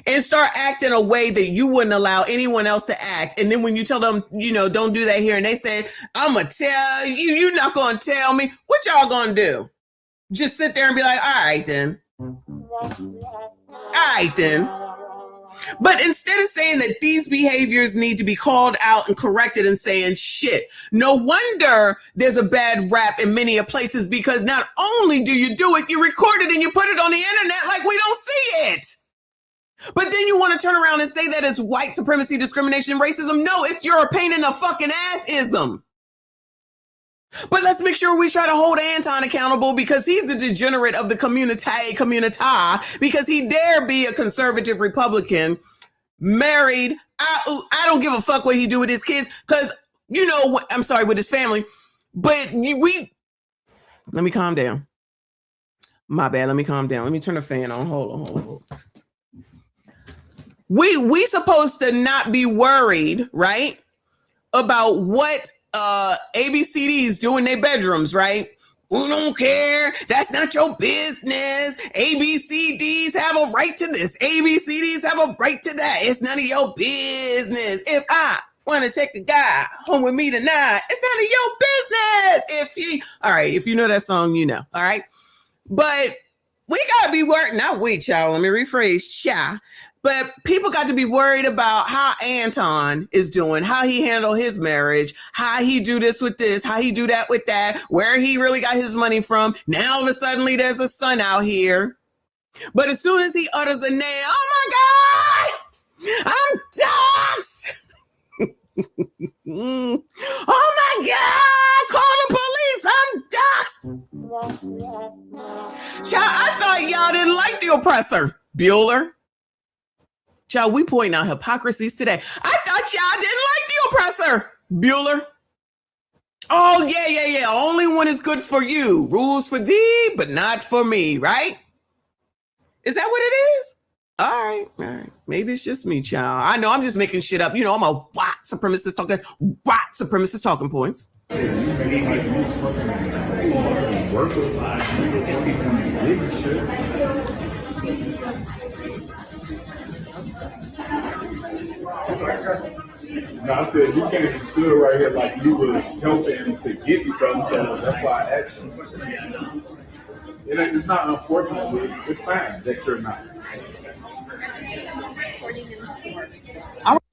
and start acting a way that you wouldn't allow anyone else to act. And then when you tell them, don't do that here, and they say, I'm going to tell you, you're not going to tell me, what y'all going to do? Just sit there and be like, all right then. But instead of saying that these behaviors need to be called out and corrected and saying, shit, no wonder there's a bad rap in many places, because not only do you do it, you record it and you put it on the internet like we don't see it. But then you want to turn around and say that it's white supremacy, discrimination, racism. No, it's you're a pain in the fucking ass-ism. But let's make sure we try to hold Anton accountable, because he's the degenerate of the COMMUNITAY, because he dare be a conservative Republican, married. I don't give a fuck what he do with his kids, because, I'm sorry, with his family. But let me calm down. My bad, let me calm down. Let me turn the fan on. Hold on. We supposed to not be worried, right, about what ABCDs do in their bedrooms, right? We don't care. That's not your business. ABCDs have a right to this. ABCDs have a right to that. It's none of your business. If I want to take a guy home with me tonight, it's none of your business. All right, if you know that song, you know. All right. But we got to be worried. Not we, child. Let me rephrase, child. But people got to be worried about how Anton is doing, how he handled his marriage, how he do this with this, how he do that with that, where he really got his money from. Now all of a sudden there's a son out here. But as soon as he utters a name, oh my God, I'm doxxed. Oh my God, call the police, I'm doxxed. Child, I thought y'all didn't like the oppressor, Bueller. Child, we pointing out hypocrisies today. I thought y'all didn't like the oppressor, Bueller. Oh, yeah. Only one is good for you. Rules for thee, but not for me, right? Is that what it is? All right. Maybe it's just me, child. I know I'm just making shit up. I'm a white supremacist talking points. No, I said you can't be stood right here like you was helping to get stuff, so that's why I asked you. It's not unfortunate, it's fine that you're not.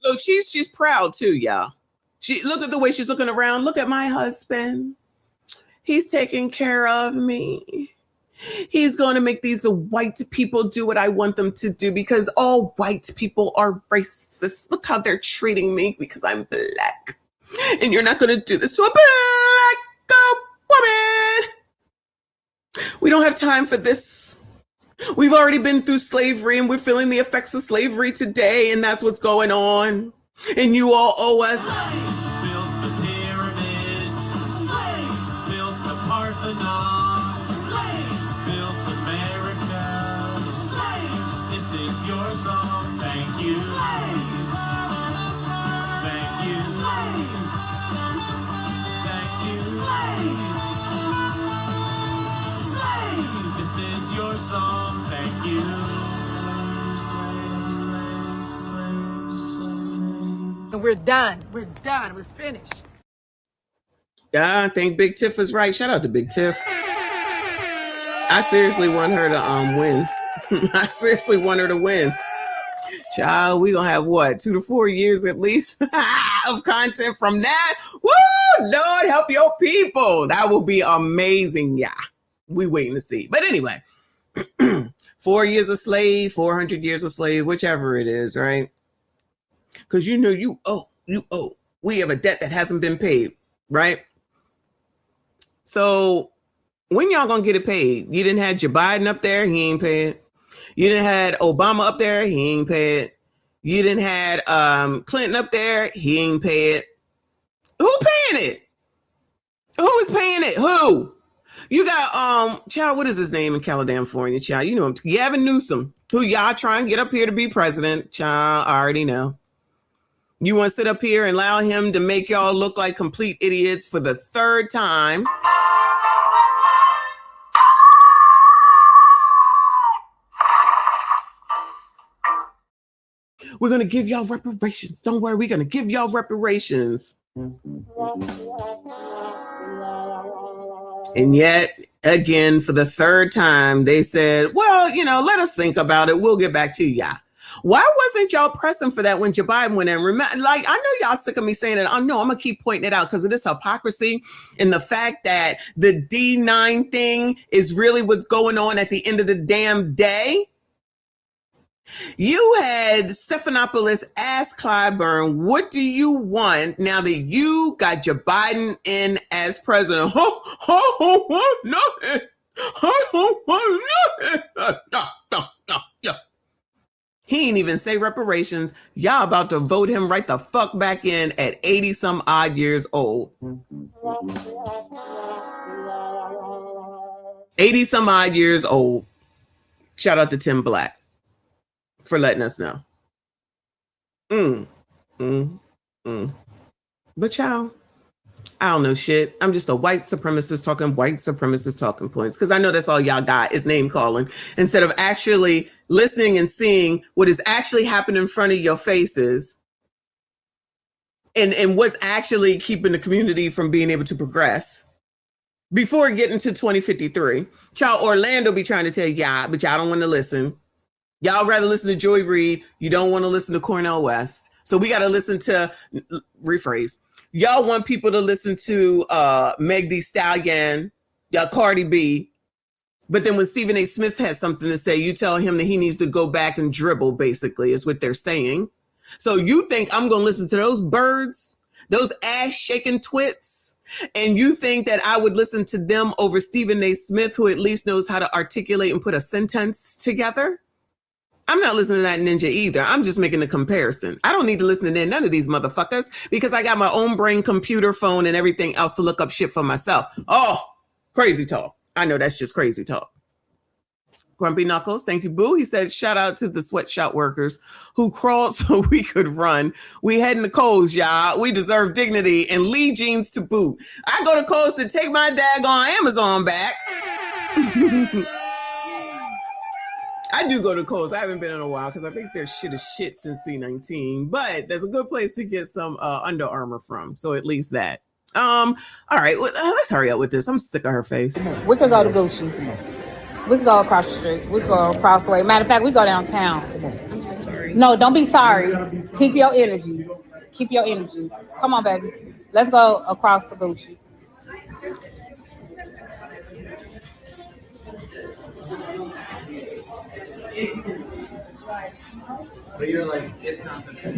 Look, she's proud too, y'all. Look at the way she's looking around. Look at my husband. He's taking care of me. He's going to make these white people do what I want them to do, because all white people are racist. Look how they're treating me because I'm black. And you're not going to do this to a black woman. We don't have time for this. We've already been through slavery and we're feeling the effects of slavery today. And that's what's going on. And you all owe us. Built the pyramids. Slaves built the Parthenon. Slaves built America. Slaves, this is your song. Thank you. Slaves. Thank you. Slaves. Thank you. Slaves. Slaves, this is your song. Thank you. and we're done. We're done. We're finished. Yeah, I think Big Tiff is right. Shout out to Big Tiff. I seriously want her to win. I seriously want her to win. Child, we gonna have what, 2 to 4 years at least of content from that. Woo! Lord help your people. That will be amazing. Yeah, we waiting to see. But anyway, 4 years a slave, 400 years a slave, whichever it is, right? Because you know you owe. We have a debt that hasn't been paid, right? So when y'all gonna get it paid? You didn't have Joe Biden up there, he ain't paid. You didn't had Obama up there, he ain't paid. You didn't had Clinton up there, he ain't paid. Who paying it? Who is paying it? Who? You got child, what is his name in California, child? You know him, Gavin Newsom, who y'all trying to get up here to be president, child. I already know. You want to sit up here and allow him to make y'all look like complete idiots for the third time. We're going to give y'all reparations. Don't worry, we're going to give y'all reparations. And yet, again, for the third time, they said, well, let us think about it. We'll get back to ya. Why wasn't y'all pressing for that when Joe Biden went in? I know y'all sick of me saying it. I know I'm going to keep pointing it out because of this hypocrisy and the fact that the D9 thing is really what's going on at the end of the damn day. You had Stephanopoulos ask Clyburn, what do you want now that you got Joe Biden in as president? He ain't even say reparations. Y'all about to vote him right the fuck back in at 80 some odd years old. 80 some odd years old. Shout out to Tim Black for letting us know. But y'all, I don't know shit. I'm just a white supremacist talking points because I know that's all y'all got is name calling instead of actually listening and seeing what is actually happening in front of your faces and what's actually keeping the community from being able to progress before getting to 2053. Y'all, Orlando be trying to tell y'all, but y'all don't want to listen. Y'all rather listen to Joy Reid. You don't want to listen to Cornel West. So we got to listen to, rephrase. Y'all want people to listen to Meg Thee Stallion, y'all Cardi B. But then when Stephen A. Smith has something to say, you tell him that he needs to go back and dribble, basically, is what they're saying. So you think I'm going to listen to those birds, those ass-shaking twits, and you think that I would listen to them over Stephen A. Smith, who at least knows how to articulate and put a sentence together? I'm not listening to that ninja either. I'm just making a comparison. I don't need to listen to none of these motherfuckers because I got my own brain, computer, phone, and everything else to look up shit for myself. Oh, crazy talk. I know that's just crazy talk. Grumpy Knuckles, thank you, boo. He said, shout out to the sweatshop workers who crawled so we could run. We heading to Kohl's, y'all. We deserve dignity and Lee jeans to boot. I go to Kohl's to take my daggone Amazon back. I do go to Kohl's. I haven't been in a while because I think their shit is shit since C19. But there's a good place to get some Under Armour from. So at least that. All right, let's hurry up with this. I'm sick of her face. We could go to Gucci. We could go across the street. We could go across the way. Matter of fact, we go downtown. I'm so sorry. No, don't be sorry. Keep your energy. Keep your energy. Come on, baby. Let's go across the Gucci. But you're like, it's not the same.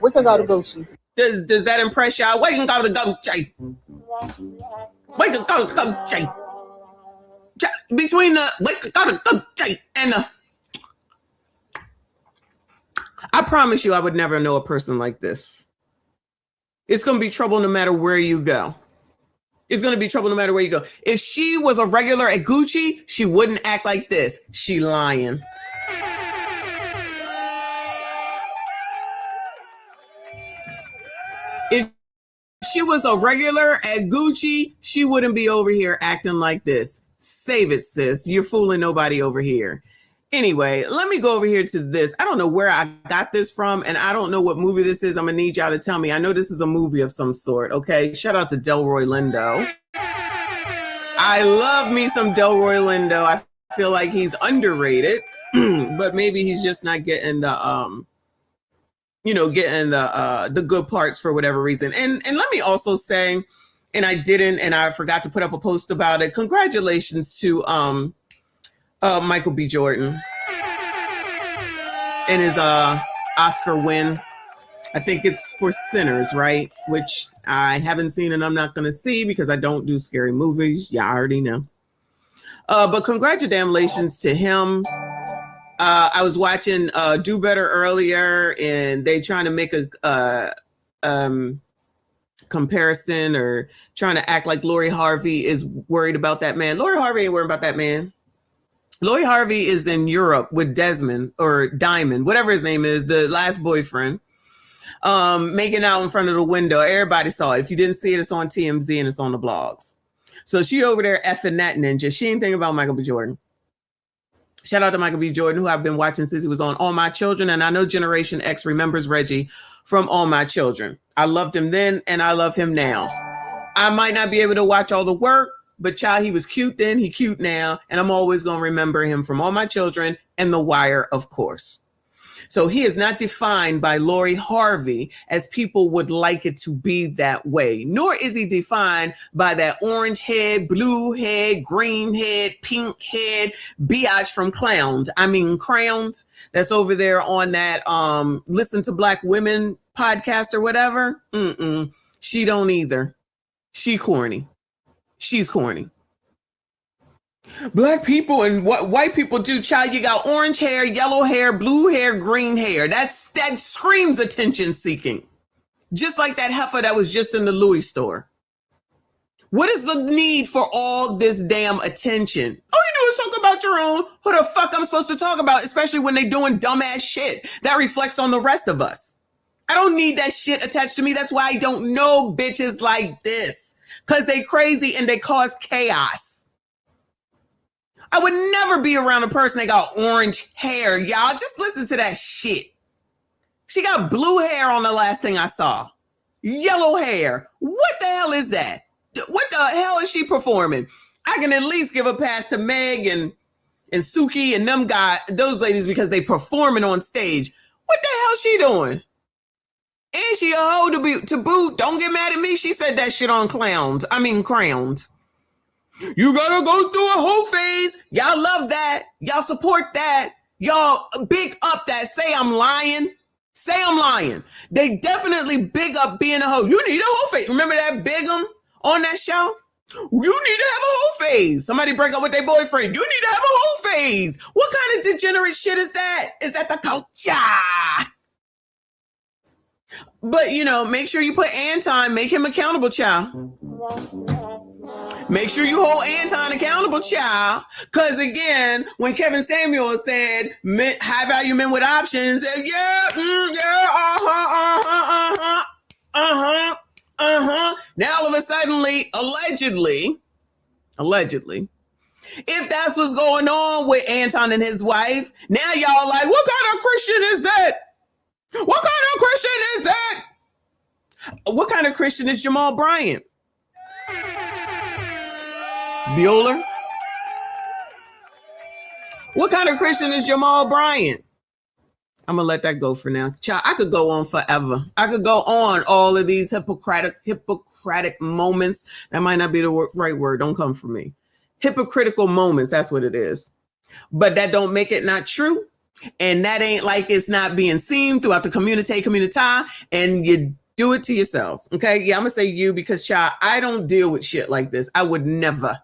We could go to Gucci. Does that impress y'all? We can go to Gucci. We can go to Gucci. Between the we can go to Gucci and the, I promise you, I would never know a person like this. It's gonna be trouble no matter where you go. It's going to be trouble no matter where you go. If she was a regular at Gucci, she wouldn't act like this. She lying. If she was a regular at Gucci, she wouldn't be over here acting like this. Save it, sis. You're fooling nobody over here. Anyway, let me go over here to this. I don't know where I got this from, and I don't know what movie this is. I'm gonna need y'all to tell me. I know this is a movie of some sort. Okay, shout out to Delroy Lindo. I love me some Delroy Lindo. I feel like he's underrated, but maybe he's just not getting the getting the good parts for whatever reason. And let me also say, and I forgot to put up a post about it. Congratulations to Michael B. Jordan and his Oscar win. I think it's for Sinners, right? Which I haven't seen and I'm not going to see because I don't do scary movies. Yeah, I already know. But congratulations to him. I was watching Do Better earlier, and they trying to make a comparison or trying to act like Lori Harvey is worried about that man. Lori Harvey ain't worried about that man. Lori Harvey is in Europe with Desmond or Diamond, whatever his name is, the last boyfriend, making out in front of the window. Everybody saw it. If you didn't see it, it's on TMZ and it's on the blogs. So she over there effing that ninja. She ain't thinking about Michael B. Jordan. Shout out to Michael B. Jordan, who I've been watching since he was on All My Children. And I know Generation X remembers Reggie from All My Children. I loved him then and I love him now. I might not be able to watch all the work, but child, he was cute then, he cute now. And I'm always going to remember him from All My Children and The Wire, of course. So he is not defined by Lori Harvey as people would like it to be that way, nor is he defined by that orange head, blue head, green head, pink head, biatch from Crowned that's over there on that Listen to Black Women podcast or whatever. She don't either. She corny. She's corny. Black people and what white people do, child, you got orange hair, yellow hair, blue hair, green hair. That screams attention seeking. Just like that heifer that was just in the Louis store. What is the need for all this damn attention? All you do is talk about your own. Who the fuck I'm supposed to talk about, especially when they doing dumbass shit that reflects on the rest of us. I don't need that shit attached to me. That's why I don't know bitches like this. Because they crazy and they cause chaos. I would never be around a person that got orange hair, y'all. Just listen to that shit. She got blue hair on the last thing I saw. Yellow hair. What the hell is that? What the hell is she performing? I can at least give a pass to Meg and Suki and those ladies because they performing on stage. What the hell she doing? And she a hoe to boot. Don't get mad at me. She said that shit on Crowned. You gotta go through a whole phase. Y'all love that. Y'all support that. Y'all big up that. Say I'm lying. Say I'm lying. They definitely big up being a hoe. You need a whole phase. Remember that Bigum on that show? You need to have a whole phase. Somebody break up with their boyfriend. You need to have a whole phase. What kind of degenerate shit is that? Is that the culture? But, make sure you put Anton, make him accountable, child. Make sure you hold Anton accountable, child. Because, again, when Kevin Samuel said high-value men with options, now, all of a sudden, allegedly, if that's what's going on with Anton and his wife, now y'all like, what kind of Christian is that? What kind of Christian is that? What kind of Christian is Jamal Bryant? Bueller? What kind of Christian is Jamal Bryant? I'm going to let that go for now. Child, I could go on forever. I could go on all of these Hippocratic moments. That might not be the right word. Don't come for me. Hypocritical moments. That's what it is. But that don't make it not true. And that ain't like it's not being seen throughout the community, and you do it to yourselves. Okay. Yeah, I'm going to say you because, child, I don't deal with shit like this. I would never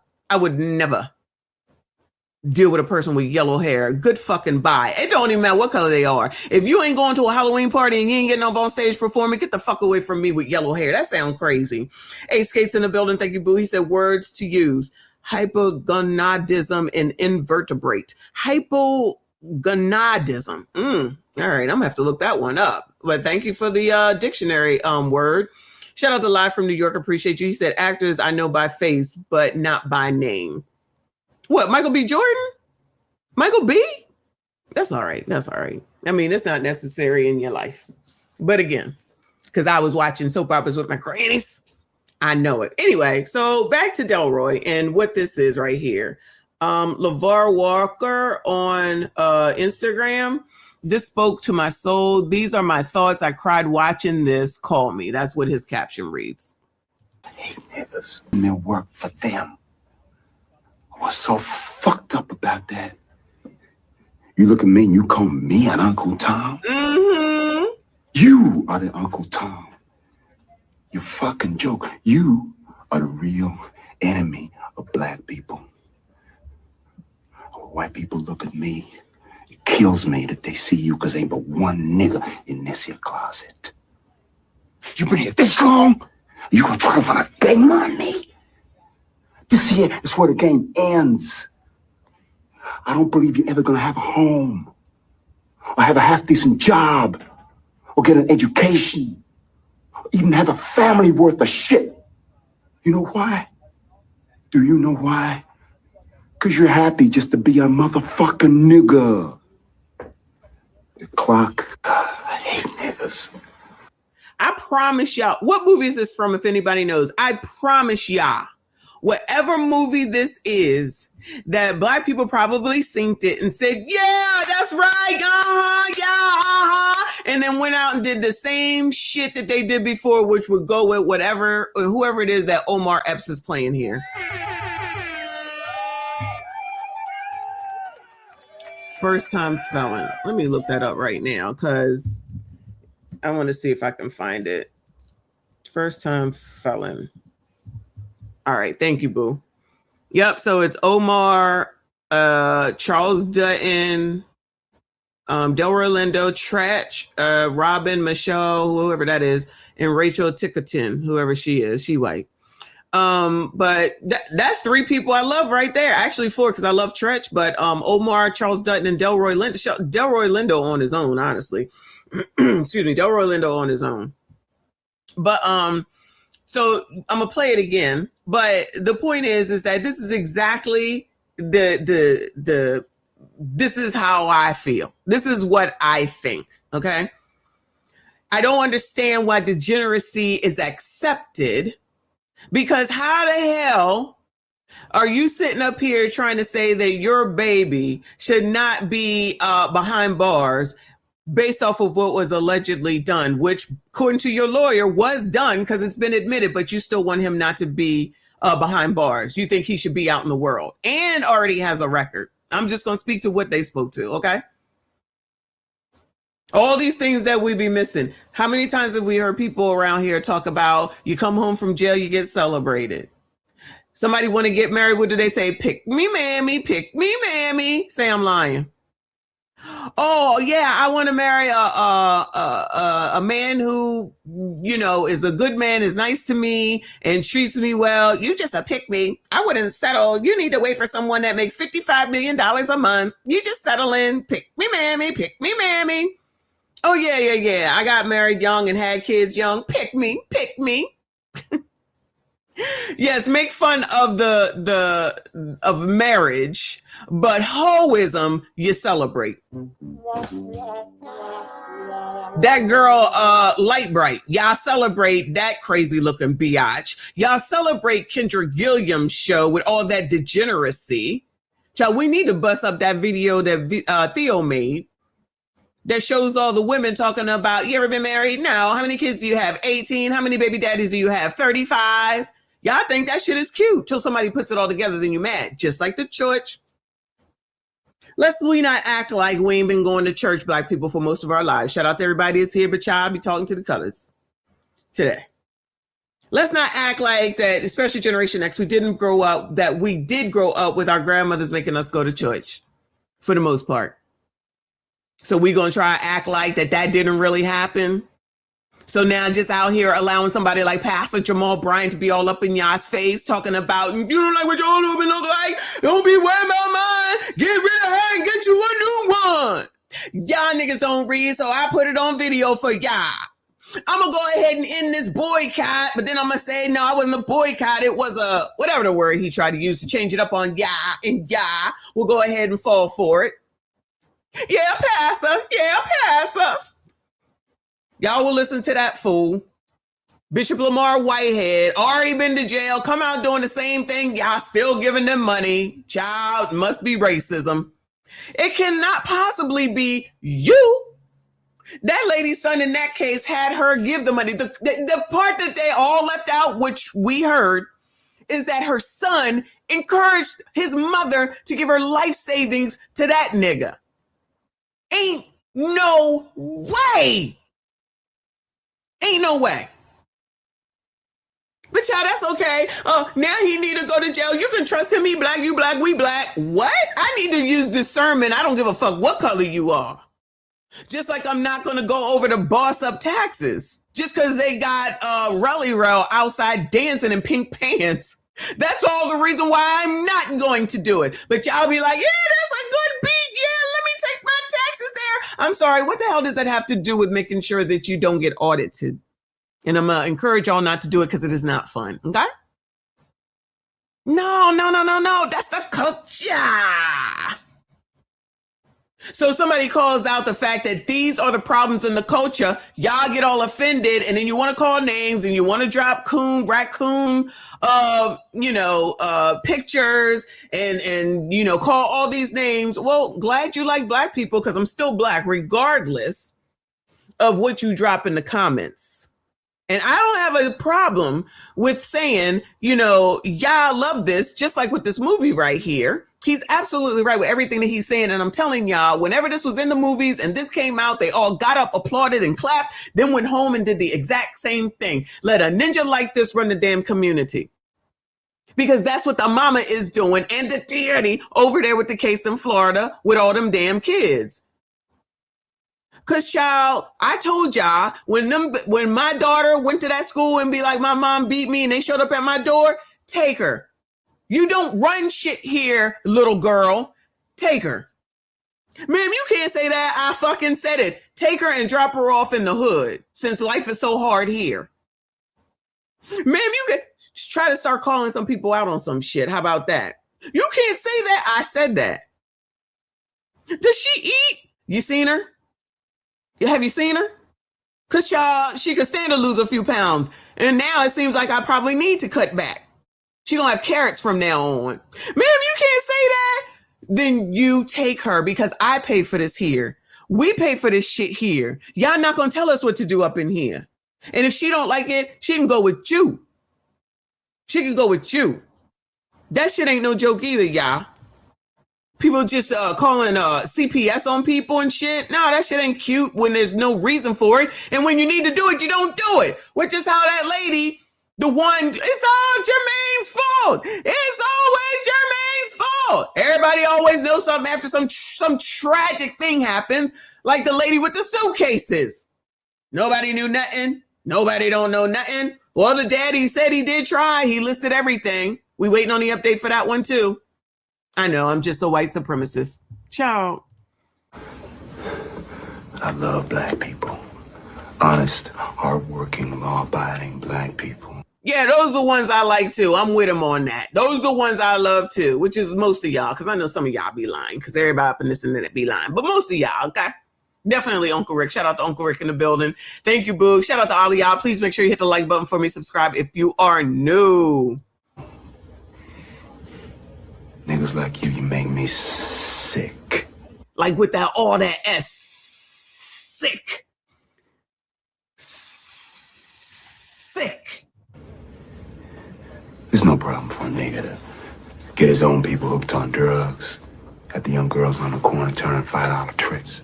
deal with a person with yellow hair. Good fucking bye. It don't even matter what color they are. If you ain't going to a Halloween party and you ain't getting up on stage performing, get the fuck away from me with yellow hair. That sounds crazy. Ace Skates in the building. Thank you, boo. He said words to use. Hypogonadism and invertebrate. Hypogonadism. All right, I'm gonna have to look that one up. But thank you for the dictionary word. Shout out to Live from New York. Appreciate you. He said actors I know by face, but not by name. What, Michael B. Jordan? Michael B? That's all right. That's all right. I mean, it's not necessary in your life. But again, because I was watching soap operas with my grannies, I know it. Anyway, so back to Delroy and what this is right here. LeVar Walker on Instagram. This spoke to my soul. These are my thoughts. I cried watching this. Call me. That's what his caption reads. Hey, niggas. And it worked for them. I was so fucked up about that. You look at me and you call me an Uncle Tom? Mm-hmm. You are the Uncle Tom. You fucking joke. You are the real enemy of black people. When white people look at me, it kills me that they see you because ain't but one nigga in this here closet. You been here this long? You gonna try to run a game on me? This here is where the game ends. I don't believe you're ever gonna have a home, or have a half-decent job, or get an education, or even have a family worth of shit. You know why? Do you know why? Because you're happy just to be a motherfucking nigga. The clock. I hate niggas. I promise y'all. What movie is this from, if anybody knows? I promise y'all, whatever movie this is, that black people probably synced it and said, yeah, that's right, yeah, and then went out and did the same shit that they did before, which would go with whatever, or whoever it is that Omar Epps is playing here. First time felon. Let me look that up right now, because I want to see if I can find it. First time felon. All right. Thank you, boo. Yep. So it's Omar, Charles Dutton, Delroy Lindo, Tratch, Robin, Michelle, whoever that is, and Rachel Tickerton, whoever she is. She white. But that's three people I love right there. Actually, four, because I love Tretch, but Omar, Charles Dutton, and Delroy Lindo. Delroy Lindo on his own, honestly. Excuse me, Delroy Lindo on his own. But so I'm gonna play it again. But the point is that this is exactly this is how I feel. This is what I think. Okay. I don't understand why degeneracy is accepted, because how the hell are you sitting up here trying to say that your baby should not be behind bars based off of what was allegedly done, which according to your lawyer was done because it's been admitted, but you still want him not to be behind bars. You think he should be out in the world and already has a record. I'm just going to speak to what they spoke to. Okay. All these things that we be missing. How many times have we heard people around here talk about you come home from jail, you get celebrated? Somebody want to get married. What do they say? Pick me, mammy. Pick me, mammy. Say I'm lying. Oh yeah, I want to marry a man who, you know, is a good man, is nice to me, and treats me well. You just a pick me. I wouldn't settle. You need to wait for someone that makes $55 million a month. You just settle in. Pick me, mammy. Pick me, mammy. Oh yeah. I got married young and had kids young. Pick me. Yes, make fun of of marriage, but hoism you celebrate. That girl, Light Bright, y'all celebrate that crazy looking biatch. Y'all celebrate Kendra Gilliam's show with all that degeneracy. Child, we need to bust up that video that Theo made that shows all the women talking about, you ever been married? No. How many kids do you have? 18. How many baby daddies do you have? 35. Y'all think that shit is cute till somebody puts it all together, then you mad. Just like the church. Let's we not act like we ain't been going to church, black people, for most of our lives. Shout out to everybody that's here, but y'all be talking to the colors today. Let's not act like that, especially Generation X, we did grow up with our grandmothers making us go to church for the most part. So we gonna try to act like that didn't really happen. So now just out here allowing somebody like Pastor Jamal Bryant to be all up in y'all's face talking about, you don't like what your old woman look like? Don't be worried about mine. Get rid of her and get you a new one. Y'all niggas don't read, so I put it on video for y'all. I'm going to go ahead and end this boycott, but then I'm going to say, no, I wasn't a boycott. It was a, whatever the word he tried to use to change it up on y'all, and y'all will go ahead and fall for it. Yeah, passer. Yeah, passer. Y'all will listen to that fool. Bishop Lamar Whitehead, already been to jail, come out doing the same thing. Y'all still giving them money. Child, must be racism. It cannot possibly be you. That lady's son in that case had her give the money. The part that they all left out, which we heard, is that her son encouraged his mother to give her life savings to that nigga. Ain't no way. Ain't no way. But y'all, that's okay. Now he need to go to jail. You can trust him. He black, you black, we black. What? I need to use discernment. I don't give a fuck what color you are. Just like I'm not going to go over to boss up taxes just because they got Relly Rel outside dancing in pink pants. That's all the reason why I'm not going to do it. But y'all be like, yeah, that's a good beat. Yeah, let me take my taxes there. I'm sorry. What the hell does that have to do with making sure that you don't get audited? And I'm going to encourage y'all not to do it because it is not fun. Okay? No. That's the culture. So somebody calls out the fact that these are the problems in the culture. Y'all get all offended, and then you want to call names and you want to drop raccoon, pictures and call all these names. Well, glad you like black people because I'm still black, regardless of what you drop in the comments. And I don't have a problem with saying, y'all love this, just like with this movie right here. He's absolutely right with everything that he's saying. And I'm telling y'all, whenever this was in the movies and this came out, they all got up, applauded, and clapped, then went home and did the exact same thing. Let a ninja like this run the damn community. Because that's what the mama is doing and the daddy over there with the case in Florida with all them damn kids. Cause child, I told y'all when my daughter went to that school and be like, my mom beat me and they showed up at my door, take her. You don't run shit here, little girl. Take her. Ma'am, you can't say that. I fucking said it. Take her and drop her off in the hood since life is so hard here. Ma'am, you can try to start calling some people out on some shit. How about that? You can't say that. I said that. Does she eat? You seen her? Have you seen her? Cause y'all, she could stand to lose a few pounds. And now it seems like I probably need to cut back. She gonna have carrots from now on. Ma'am, you can't say that. Then you take her because I pay for this here. We pay for this shit here. Y'all not gonna tell us what to do up in here. And if she don't like it, she can go with you. She can go with you. That shit ain't no joke either, y'all. People just calling CPS on people and shit. No, that shit ain't cute when there's no reason for it. And when you need to do it, you don't do it. Which is how that lady, it's all Jermaine's fault. It's always Jermaine's fault. Everybody always knows something after some tragic thing happens, like the lady with the suitcases. Nobody knew nothing. Nobody don't know nothing. Well, the daddy said he did try. He listed everything. We waiting on the update for that one too. I know, I'm just a white supremacist. Ciao. I love black people. Honest, hardworking, law-abiding black people. Yeah, those are the ones I like too. I'm with him on that. Those are the ones I love too, which is most of y'all, because I know some of y'all be lying, because everybody up in this internet be lying. But most of y'all, okay? Definitely Uncle Rick. Shout out to Uncle Rick in the building. Thank you, Boo. Shout out to all of y'all. Please make sure you hit the like button for me. Subscribe if you are new. Niggas like you make me sick. Like with all that S. Sick. Sick. There's no problem for a nigga to get his own people hooked on drugs. Got the young girls on the corner turning $5 tricks.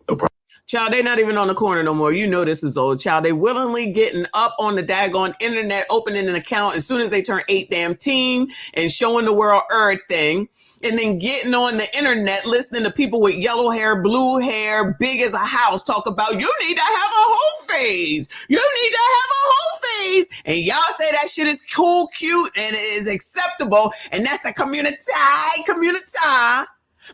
No problem. Child, they not even on the corner no more. You know this is old. Child, they willingly getting up on the daggone internet, opening an account as soon as they turn 18 and showing the world everything. And then getting on the internet, listening to people with yellow hair, blue hair, big as a house, talk about, you need to have a whole phase. You need to have a whole phase. And y'all say that shit is cool, cute, and it is acceptable. And that's the community.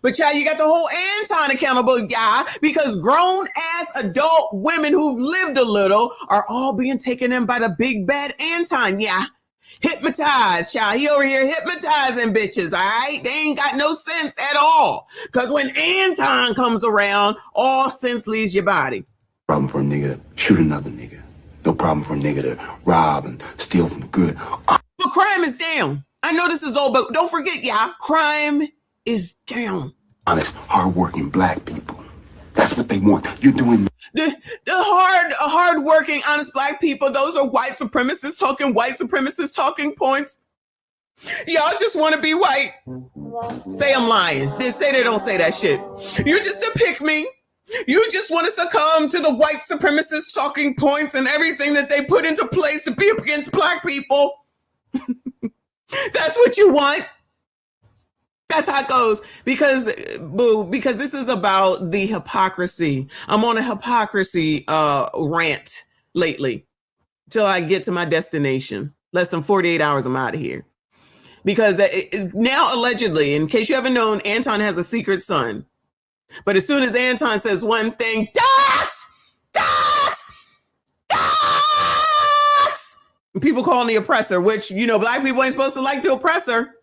But y'all, you got the whole Anton accountable, y'all, because grown-ass adult women who've lived a little are all being taken in by the big bad Anton, yeah. Hypnotized, child. He over here hypnotizing bitches, all right? They ain't got no sense at all. Because when Anton comes around, all sense leaves your body. Problem for a nigga to shoot another nigga. No problem for a nigga to rob and steal from good. But crime is down. I know this is old, but don't forget, y'all, crime is down. Honest, hardworking black people. That's what they want. You're doing the hard-working, honest black people. Those are white supremacists talking points. Y'all just want to be white. Say I'm lying. They say they don't say that shit. You just a pick me. You just want to succumb to the white supremacist talking points and everything that they put into place to be up against black people. That's what you want. That's how it goes. Because this is about the hypocrisy. I'm on a hypocrisy rant lately till I get to my destination. Less than 48 hours, I'm out of here. Because now, allegedly, in case you haven't known, Anton has a secret son. But as soon as Anton says one thing, dogs! People call him the oppressor, which, black people ain't supposed to like the oppressor.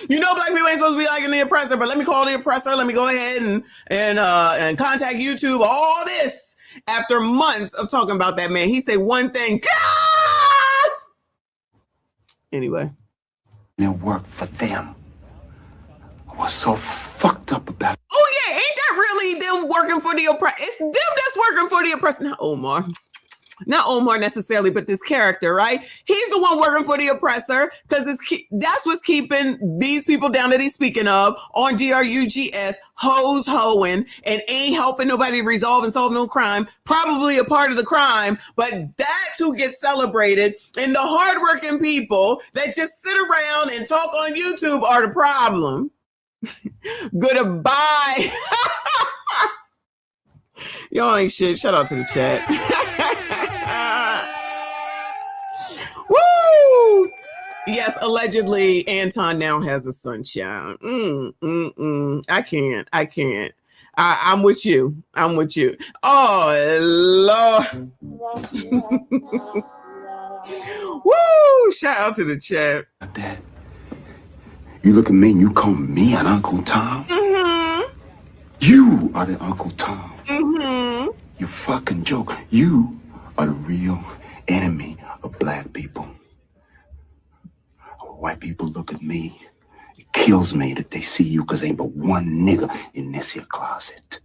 Black people ain't supposed to be liking the oppressor, but let me call the oppressor. Let me go ahead and contact YouTube. All this after months of talking about that man. He say one thing, dogs! Anyway. It worked for them. I was so fucked up about it. Oh yeah, ain't that really them working for the oppressor? It's them that's working for the oppressor. Not Omar necessarily, but this character, right? He's the one working for the oppressor because that's what's keeping these people down that he's speaking of on DRUGS, hoeing, and ain't helping nobody resolve and solve no crime. Probably a part of the crime, but that's who gets celebrated. And the hardworking people that just sit around and talk on YouTube are the problem. Goodbye. Y'all ain't shit. Shout out to the chat. Woo! Yes, allegedly, Anton now has a son child. I can't. I'm with you. Oh, Lord. Woo! Shout out to the chat. Dad, you look at me and you call me an Uncle Tom? Mm-hmm. You are the Uncle Tom. Mm-hmm. You fucking joke. You are the real enemy of black people. White people look at me. It kills me that they see you because ain't but one nigga in this here closet.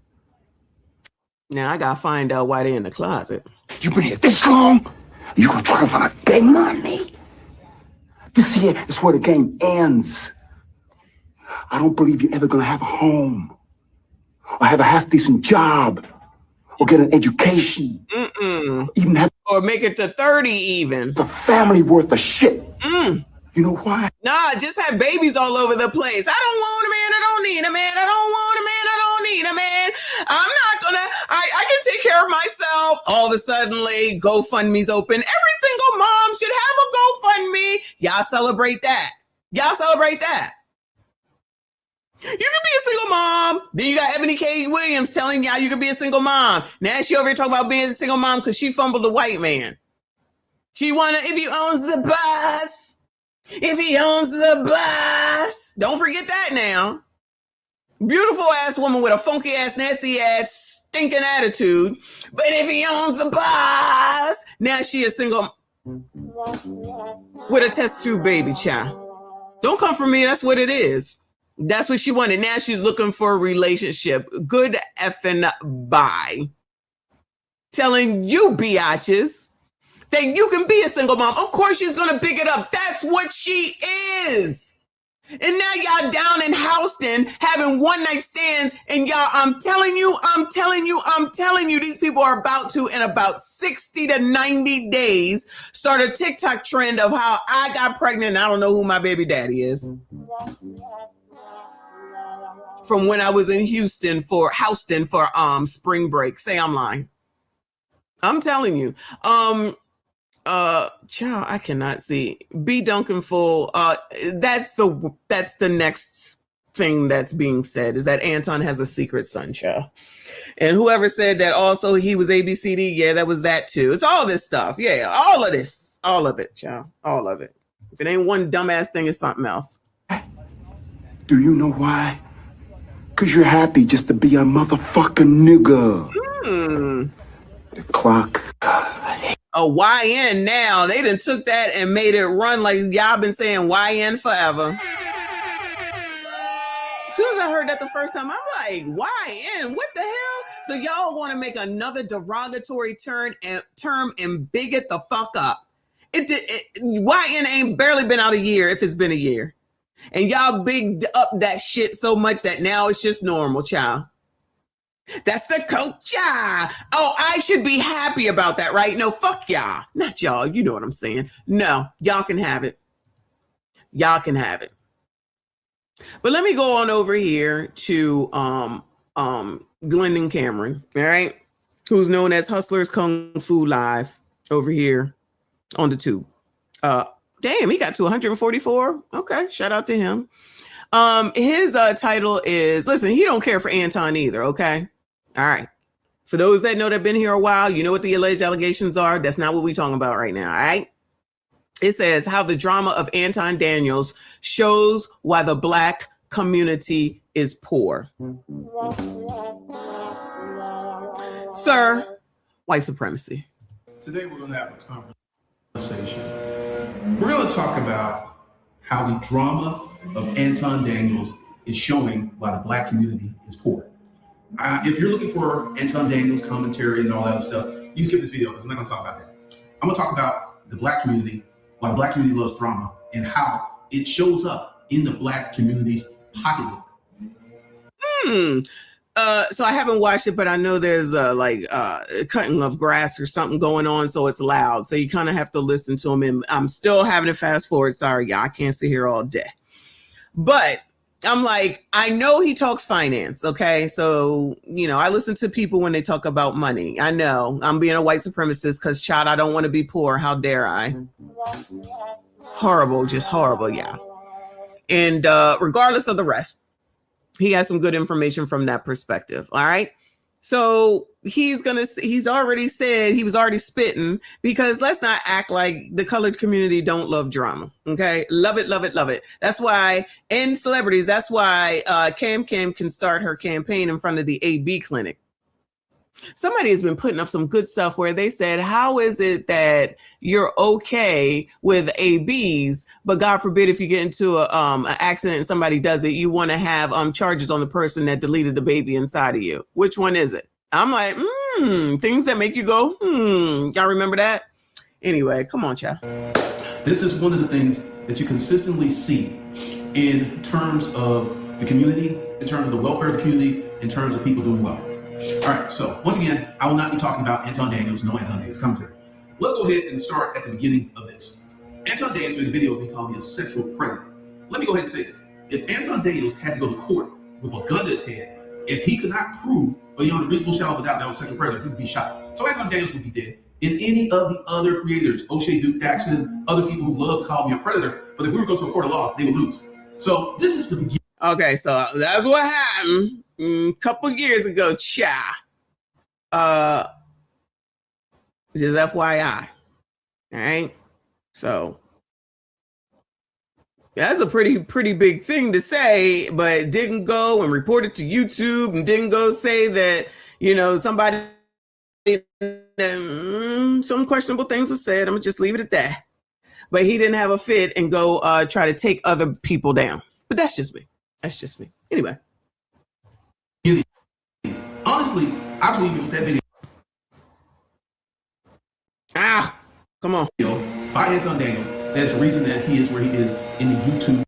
Now I gotta find out why they in the closet. You been here this long? You gonna try to get money? This here is where the game ends. I don't believe you're ever gonna have a home or have a half-decent job or get an education. Even have or make it to 30 even. The family worth of shit. You know why? Nah, just have babies all over the place. I don't want a man, I don't need a man. I don't want a man, I don't need a man. I'm not gonna, I can take care of myself. All of a sudden, GoFundMe's open. Every single mom should have a GoFundMe. Y'all celebrate that. You can be a single mom. Then you got Ebony K. Williams telling y'all you can be a single mom. Now she over here talking about being a single mom because she fumbled a white man. She wanna, if he owns the bus. If he owns the bus. Don't forget that now. Beautiful ass woman with a funky ass, nasty ass, stinking attitude. But if he owns the bus. Now she is single with a test tube baby child. Don't come for me. That's what it is. That's what she wanted. Now she's looking for a relationship. Good effing bye. Telling you biatches that you can be a single mom. Of course she's going to pick it up. That's what she is. And now y'all down in Houston having one night stands. And y'all, I'm telling you, these people are about to, in about 60 to 90 days, start a TikTok trend of how I got pregnant and I don't know who my baby daddy is. From when I was in Houston for spring break. Say I'm lying. I'm telling you. Child, I cannot see. B Duncan Full. That's the next thing that's being said is that Anton has a secret son, child. And whoever said that also he was ABCD, yeah, that was that too. It's all this stuff. Yeah, all of this. All of it, child. All of it. If it ain't one dumbass thing, it's something else. Do you know why? Because you're happy just to be a motherfucking nigga. The clock. A YN now. They done took that and made it run like y'all been saying YN forever. As soon as I heard that the first time, I'm like, YN? What the hell? So y'all want to make another derogatory term and bigot the fuck up. YN ain't barely been out a year if it's been a year. And y'all bigged up that shit so much that now it's just normal, child. That's the culture. Oh, I should be happy about that, right? No, fuck y'all. Not y'all. You know what I'm saying. No, y'all can have it. Y'all can have it. But let me go on over here to Glendon Cameron, all right? Who's known as Hustlers Kung Fu Live over here on the tube. Damn, he got to 144. Okay, shout out to him. His title is, listen, he don't care for Anton either, okay? All right. For those that know that have been here a while, you know what the alleged allegations are. That's not what we're talking about right now, all right? It says how the drama of Anton Daniels shows why the Black community is poor. Sir, white supremacy. Today we're going to have a conversation. We're going to talk about how the drama of Anton Daniels is showing why the Black community is poor. If you're looking for Anton Daniels commentary and all that other stuff, you skip this video because I'm not going to talk about that. I'm going to talk about the Black community, why the Black community loves drama, and how it shows up in the Black community's pocketbook. So I haven't watched it, but I know there's cutting of grass or something going on, so it's loud. So you kind of have to listen to them. And I'm still having to fast forward. Sorry, y'all, I can't sit here all day. But I'm like, I know he talks finance, okay? So, you know, I listen to people when they talk about money. I know I'm being a white supremacist because, child, I don't want to be poor. How dare I? Horrible, just horrible, yeah. And regardless of the rest, he has some good information from that perspective, all right? So he's already said, he was already spitting, because let's not act like the colored community don't love drama, okay? Love it, love it, love it. That's why, and celebrities, that's why Cam can start her campaign in front of the AB clinic. Somebody has been putting up some good stuff where they said, how is it that you're okay with ABs, but God forbid if you get into an accident and somebody does it, you want to have charges on the person that deleted the baby inside of you? Which one is it? I'm like, things that make you go, y'all remember that? Anyway, come on, child. This is one of the things that you consistently see in terms of the community, in terms of the welfare of the community, in terms of people doing well. All right, so once again, I will not be talking about Anton Daniels, no Anton Daniels commentary. Let's go ahead and start at the beginning of this. Anton Daniels made a video of me calling me a sexual predator. Let me go ahead and say this. If Anton Daniels had to go to court with a gun to his head, if he could not prove beyond a reasonable shadow of a doubt that was a sexual predator, he would be shot. So Anton Daniels would be dead. And any of the other creators, O'Shea Duke Jackson, other people who love to call me a predator, but if we were to go to a court of law, they would lose. So this is the beginning. Okay, so that's what happened a couple years ago, cha. Just FYI. All right. So that's a pretty big thing to say, but didn't go and report it to YouTube and didn't go say that, you know, somebody, some questionable things were said. I'm gonna just leave it at that. But he didn't have a fit and go try to take other people down. But that's just me. That's just me. Anyway. Honestly, I believe it was that video. Come on. By Anton Daniels, that's the reason that he is where he is in the YouTube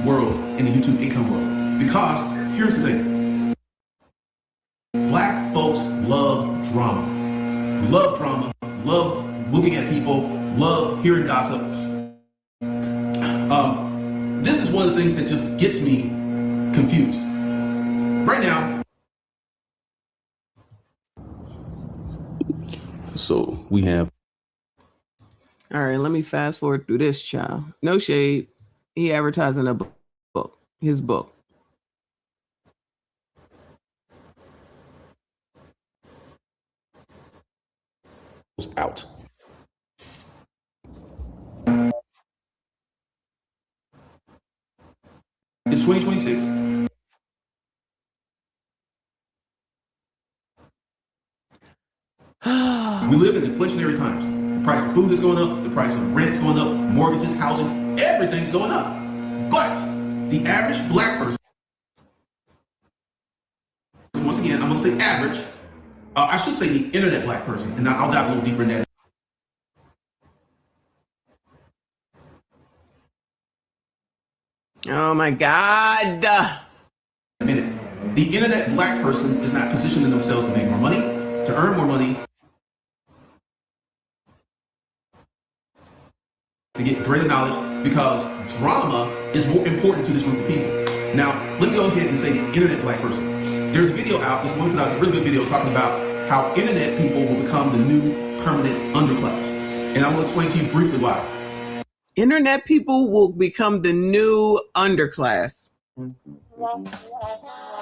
world, in the YouTube income world. Because here's the thing. Black folks love drama. Love drama. Love looking at people. Love hearing gossip. This is one of the things that just gets me confused. Right now. So we have All right, let me fast forward through this, child. No shade. He advertising a book, his book. Out. It's 2026. We live in inflationary times. The price of food is going up, the price of rent's going up, mortgages, housing, everything's going up. But the average black person, once again, I'm going to say average, I should say the internet black person, and I'll dive a little deeper in that. Oh my God. A minute. The internet black person is not positioning themselves to make more money, to earn more money, to get greater knowledge, because drama is more important to this group of people. Now, let me go ahead and say the internet black person. There's a video out, this one put out a really good video talking about how internet people will become the new permanent underclass. And I'm going to explain to you briefly why. Internet people will become the new underclass.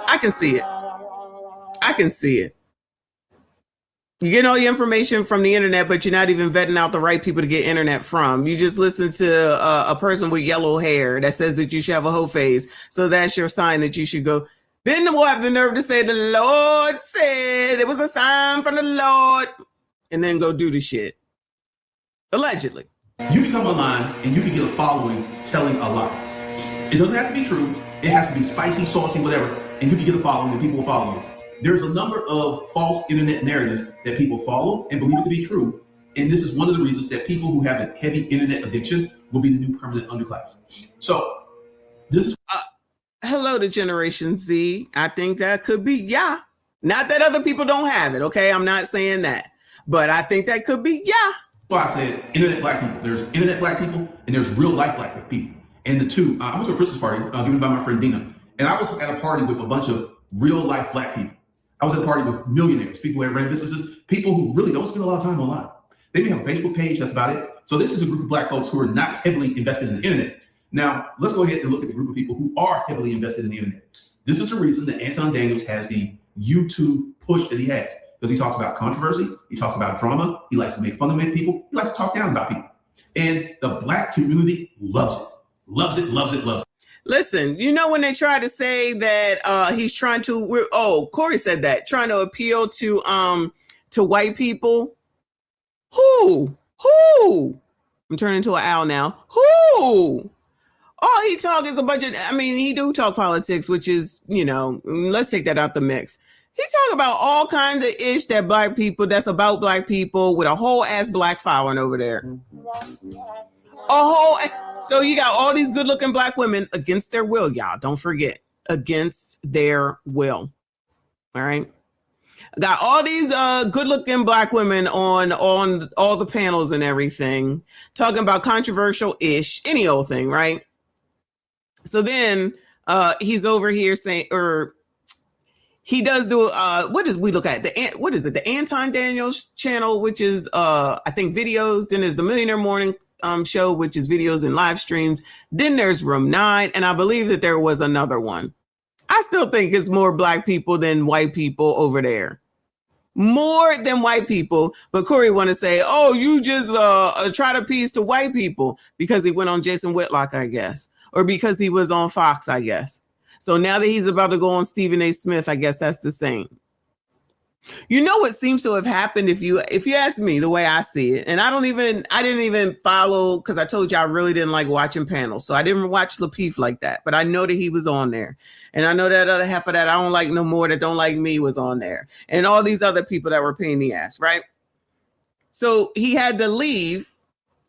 I can see it. I can see it. You get all your information from the internet, but you're not even vetting out the right people to get internet from. You just listen to a person with yellow hair that says that you should have a whole face. So that's your sign that you should go. Then we'll have the nerve to say, the Lord said it was a sign from the Lord. And then go do the shit. Allegedly. You can come online and you can get a following telling a lie. It doesn't have to be true. It has to be spicy, saucy, whatever. And you can get a following and people will follow you. There's a number of false internet narratives that people follow and believe it to be true. And this is one of the reasons that people who have a heavy internet addiction will be the new permanent underclass. So this is... hello to Generation Z. I think that could be, yeah. Not that other people don't have it, okay? I'm not saying that. But I think that could be, yeah. So I said internet black people. There's internet black people and there's real life black people. And the two, I went to a Christmas party given by my friend Dina. And I was at a party with a bunch of real life black people. I was at a party with millionaires, people who ran businesses, people who really don't spend a lot of time online. They may have a Facebook page, that's about it. So this is a group of black folks who are not heavily invested in the internet. Now, let's go ahead and look at the group of people who are heavily invested in the internet. This is the reason that Anton Daniels has the YouTube push that he has. Because he talks about controversy, he talks about drama, he likes to make fun of people, he likes to talk down about people. And the black community loves it. Loves it, loves it, loves it. Listen, you know when they try to say that he's trying to, Corey said that, trying to appeal to white people. Who? I'm turning into an owl now. Who? All he talk is a bunch of, he do talk politics, which is, let's take that out the mix. He talk about all kinds of ish that black people, that's about black people with a whole ass black following over there. So you got all these good looking black women against their will, y'all. Don't forget, against their will. All right. Got all these good looking black women on all the panels and everything, talking about controversial ish, any old thing, right? So then he's over here saying, he does do what does we look at? What is it? The Anton Daniels channel, which is I think videos. Then there's the Millionaire Morning show, which is videos and live streams. Then there's Room 9, and I believe that there was another one. I still think it's more black people than white people over there. More than white people. But Corey want to say, oh, you just try to appease to white people because he went on Jason Whitlock, I guess, or because he was on Fox, I guess. So now that he's about to go on Stephen A. Smith, I guess that's the same. You know what seems to have happened if you ask me the way I see it, and I didn't even follow, because I told you I really didn't like watching panels, so I didn't watch Lapeef like that, but I know that he was on there, and I know that other half of that I don't like no more that don't like me was on there, and all these other people that were paying the ass, right? So he had to leave,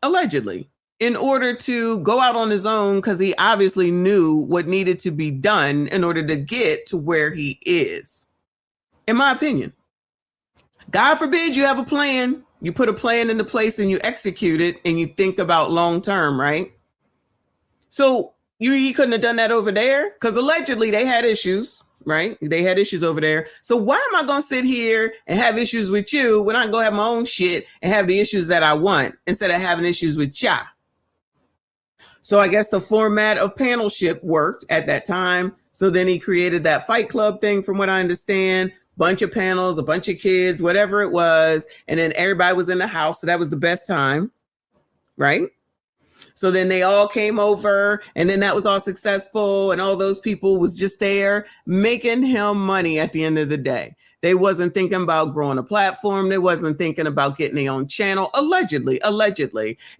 allegedly, in order to go out on his own, because he obviously knew what needed to be done in order to get to where he is, in my opinion. God forbid you have a plan. You put a plan into place and you execute it and you think about long term, right? So, He couldn't have done that over there? Because allegedly they had issues, right? They had issues over there. So why am I going to sit here and have issues with you when I can go have my own shit and have the issues that I want instead of having issues with ya? So I guess the format of panelship worked at that time. So then he created that Fight Club thing, from what I understand. Bunch of panels, a bunch of kids, whatever it was. And then everybody was in the house. So that was the best time, right? So then they all came over, and then that was all successful, and all those people was just there making him money at the end of the day. They wasn't thinking about growing a platform. They wasn't thinking about getting their own channel, allegedly,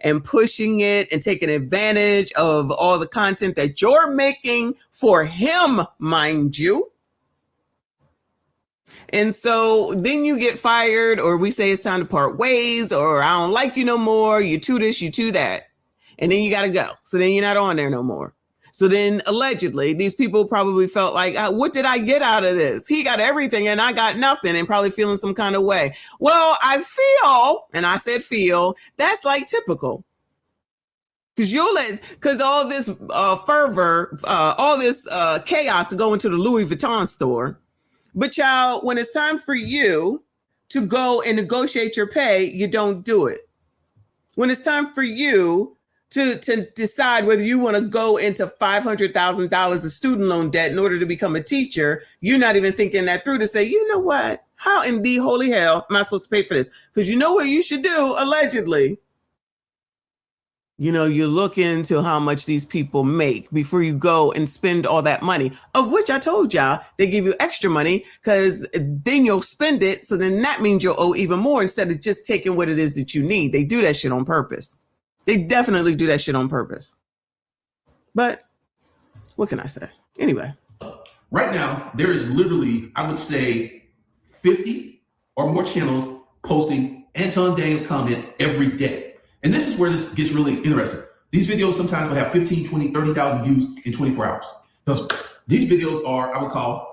and pushing it and taking advantage of all the content that you're making for him, mind you. And so then you get fired, or we say it's time to part ways, or I don't like you no more. You to this, you to that. And then you got to go. So then you're not on there no more. So then allegedly, these people probably felt like, what did I get out of this? He got everything and I got nothing, and probably feeling some kind of way. Well, I feel, and I said feel, that's like typical. Because all this fervor, all this chaos to go into the Louis Vuitton store. But y'all, when it's time for you to go and negotiate your pay, you don't do it. When it's time for you to decide whether you want to go into $500,000 of student loan debt in order to become a teacher, you're not even thinking that through to say, you know what? How in the holy hell am I supposed to pay for this? Because you know what you should do, allegedly. You know, you look into how much these people make before you go and spend all that money, of which I told y'all they give you extra money, because then you'll spend it. So then that means you'll owe even more instead of just taking what it is that you need. They do that shit on purpose. They definitely do that shit on purpose. But what can I say? Anyway. Right now, there is literally, I would say, 50 or more channels posting Anton Daniels' comment every day. And this is where this gets really interesting. These videos sometimes will have 15, 20, 30,000 views in 24 hours. Because these videos are, I would call,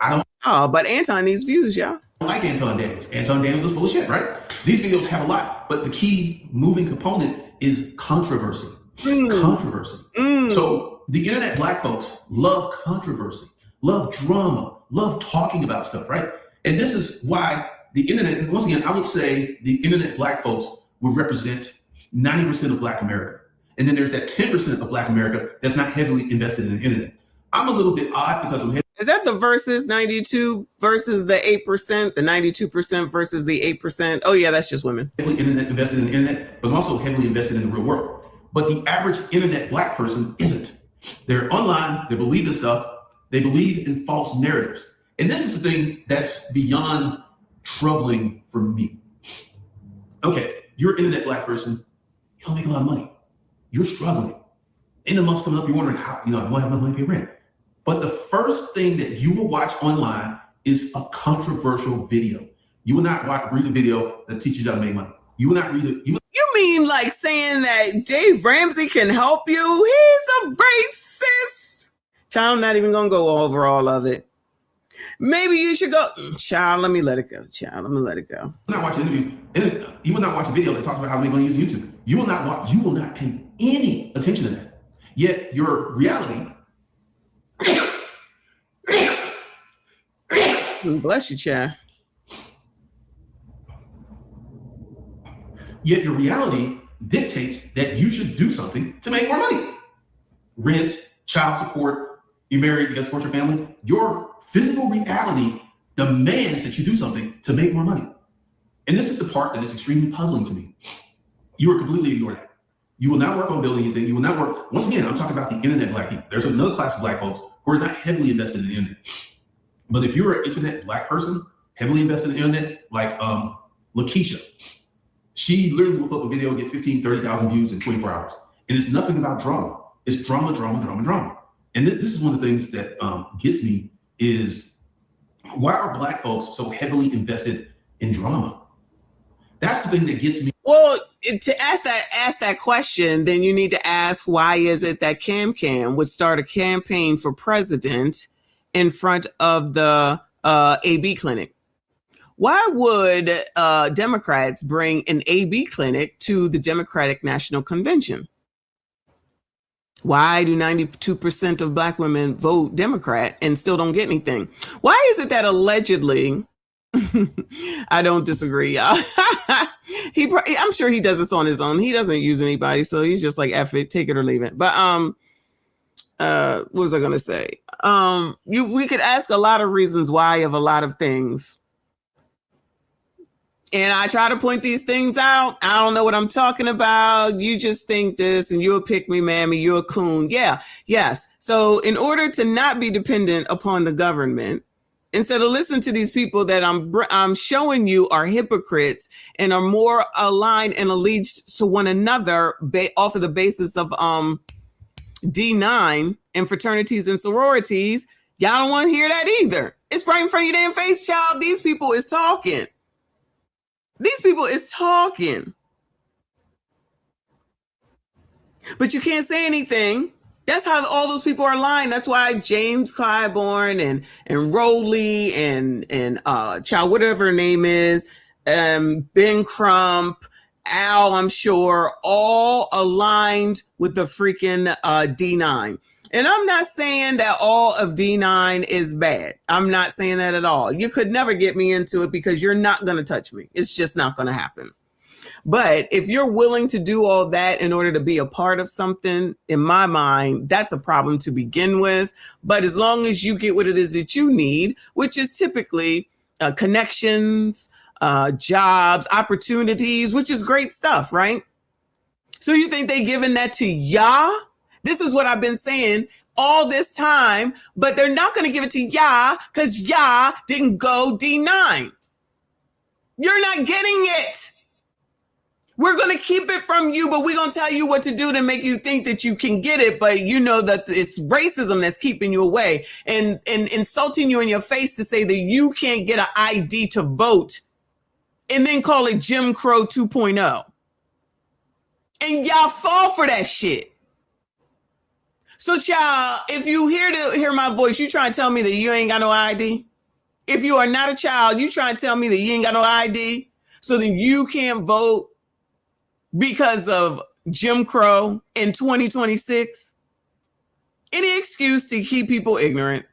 but Anton needs views, y'all. I don't like Anton Daniels. Anton Daniels is full of shit, right? These videos have a lot, but the key moving component is controversy. Controversy. So the internet black folks love controversy, love drama, love talking about stuff, right? And this is why the internet, and once again, I would say the internet black folks would represent 90% of black America. And then there's that 10% of black America that's not heavily invested in the internet. I'm a little bit odd because I'm Is that the versus 92 versus the 8%, the 92% versus the 8%? Oh yeah, that's just women. Heavily internet invested in the internet, but I'm also heavily invested in the real world. But the average internet black person isn't. They're online, they believe this stuff, they believe in false narratives. And this is the thing that's beyond troubling for me. Okay, you're an internet black person, you don't make a lot of money. You're struggling. In the months coming up, you're wondering how, I don't have enough money to pay rent. But the first thing that you will watch online is a controversial video. You will not read a video that teaches you how to make money. You will not read it. You mean like saying that Dave Ramsey can help you? He's a racist. Child, I'm not even going to go over all of it. Maybe you should go. Child, let me let it go. Child, let me let it go. will not watch an interview. You will not watch a video that talks about how to make money using YouTube. You will not pay any attention to that. Yet your reality. Bless you, child. Yet your reality dictates that you should do something to make more money. Rent, child support, you're married, you got to support your family. Your physical reality demands that you do something to make more money. And this is the part that is extremely puzzling to me. You will completely ignore that. You will not work on building anything. You will not work. Once again, I'm talking about the internet black people. There's another class of black folks who are not heavily invested in the internet. But if you're an internet black person, heavily invested in the internet, like Lakeisha, she literally will put up a video, get 15, 30,000 views in 24 hours. And it's nothing about drama. It's drama, drama, drama, drama. And this is one of the things that gets me is, why are black folks so heavily invested in drama? That's the thing that gets me. Well, to ask that question, then you need to ask, why is it that CAM would start a campaign for president in front of the AB clinic? Why would Democrats bring an AB clinic to the Democratic National Convention? Why do 92% of black women vote Democrat and still don't get anything? Why is it that allegedly, I don't disagree, y'all. I'm sure he does this on his own. He doesn't use anybody, so he's just like, F it, take it or leave it. But what was I gonna say? We could ask a lot of reasons why of a lot of things. And I try to point these things out. I don't know what I'm talking about. You just think this and you're a pick me, mammy, you're a coon. Yeah, yes. So in order to not be dependent upon the government, instead of listening to these people that I'm showing you are hypocrites and are more aligned and alleged to one another off of the basis of D9 and fraternities and sororities, y'all don't want to hear that either. It's right in front of your damn face, child. These people is talking. These people is talking. But you can't say anything. That's how all those people are lying. That's why James Clyburn and Rowley and child, whatever her name is, Ben Crump, Al, I'm sure, all aligned with the freaking D9. And I'm not saying that all of D9 is bad. I'm not saying that at all. You could never get me into it because you're not going to touch me. It's just not going to happen. But if you're willing to do all that in order to be a part of something, in my mind, that's a problem to begin with. But as long as you get what it is that you need, which is typically connections, jobs, opportunities, which is great stuff, right? So you think they giving that to y'all? This is what I've been saying all this time, but they're not going to give it to y'all because y'all didn't go D9. You're not getting it. We're going to keep it from you, but we're going to tell you what to do to make you think that you can get it. But you know that it's racism that's keeping you away and insulting you in your face to say that you can't get an ID to vote and then call it Jim Crow 2.0. And y'all fall for that shit. So, child, if you hear my voice, you try to tell me that you ain't got no ID. If you are not a child, you try to tell me that you ain't got no ID, so then you can't vote because of Jim Crow in 2026. Any excuse to keep people ignorant.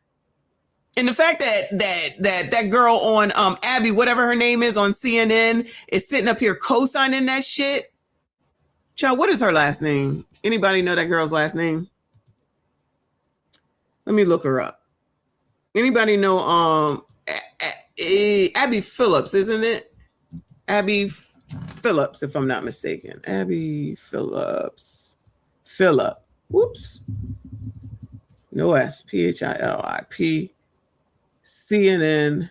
And the fact that girl on Abby, whatever her name is, on CNN is sitting up here co-signing that shit. Child, what is her last name? Anybody know that girl's last name? Let me look her up. Anybody know Abby Phillips, isn't it? Abby Phillips, if I'm not mistaken. Abby Phillips. Phillip. Whoops. No S. Philip. CNN.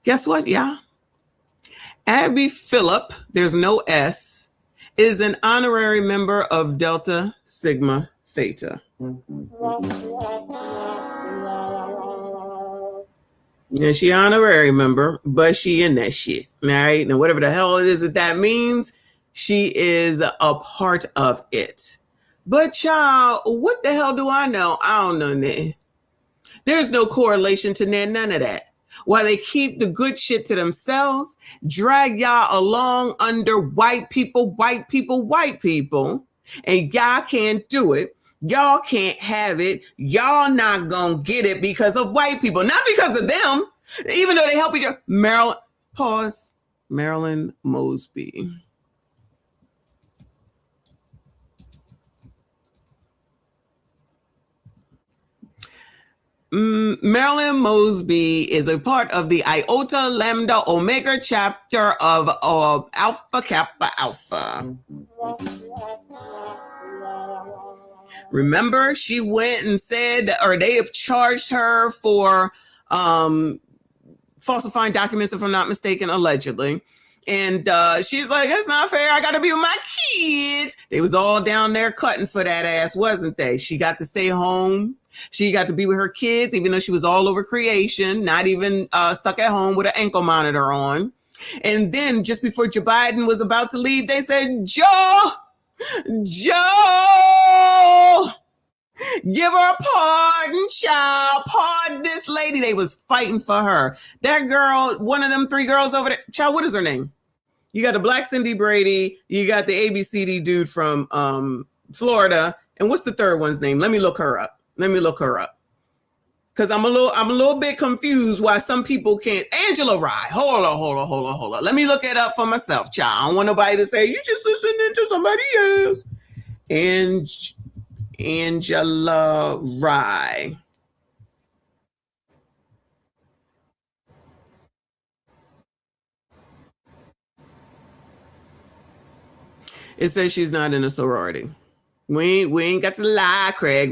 Guess what, y'all? Abby Phillip, there's no S, is an honorary member of Delta Sigma Theta. Yeah, she honorary member, but she in that shit. All right. Now, whatever the hell it is that means, she is a part of it. But child, what the hell do I know? I don't know that. There's no correlation to none of that. While they keep the good shit to themselves, drag y'all along under white people, and y'all can't do it. Y'all can't have it. Y'all not gonna get it because of white people, not because of them, even though they help each other. Marilyn Mosby. Marilyn Mosby is a part of the Iota Lambda Omega chapter of Alpha Kappa Alpha. Remember, she went and said, or they have charged her for falsifying documents, if I'm not mistaken, allegedly. And she's like, it's not fair. I got to be with my kids. They was all down there cutting for that ass, wasn't they? She got to stay home. She got to be with her kids, even though she was all over creation, not even stuck at home with an ankle monitor on. And then just before Joe Biden was about to leave, they said, Joe, Give her a pardon, child. Pardon this lady. They was fighting for her. That girl, one of them 3 girls over there. Child, what is her name? You got the Black Cindy Brady. You got the ABCD dude from Florida. And what's the third one's name? Let me look her up. Because I'm a little bit confused why some people can't. Angela Rye. Hold on. Let me look it up for myself, child. I don't want nobody to say, you just listening to somebody else. Angela Rye. It says she's not in a sorority. We ain't got to lie, Craig.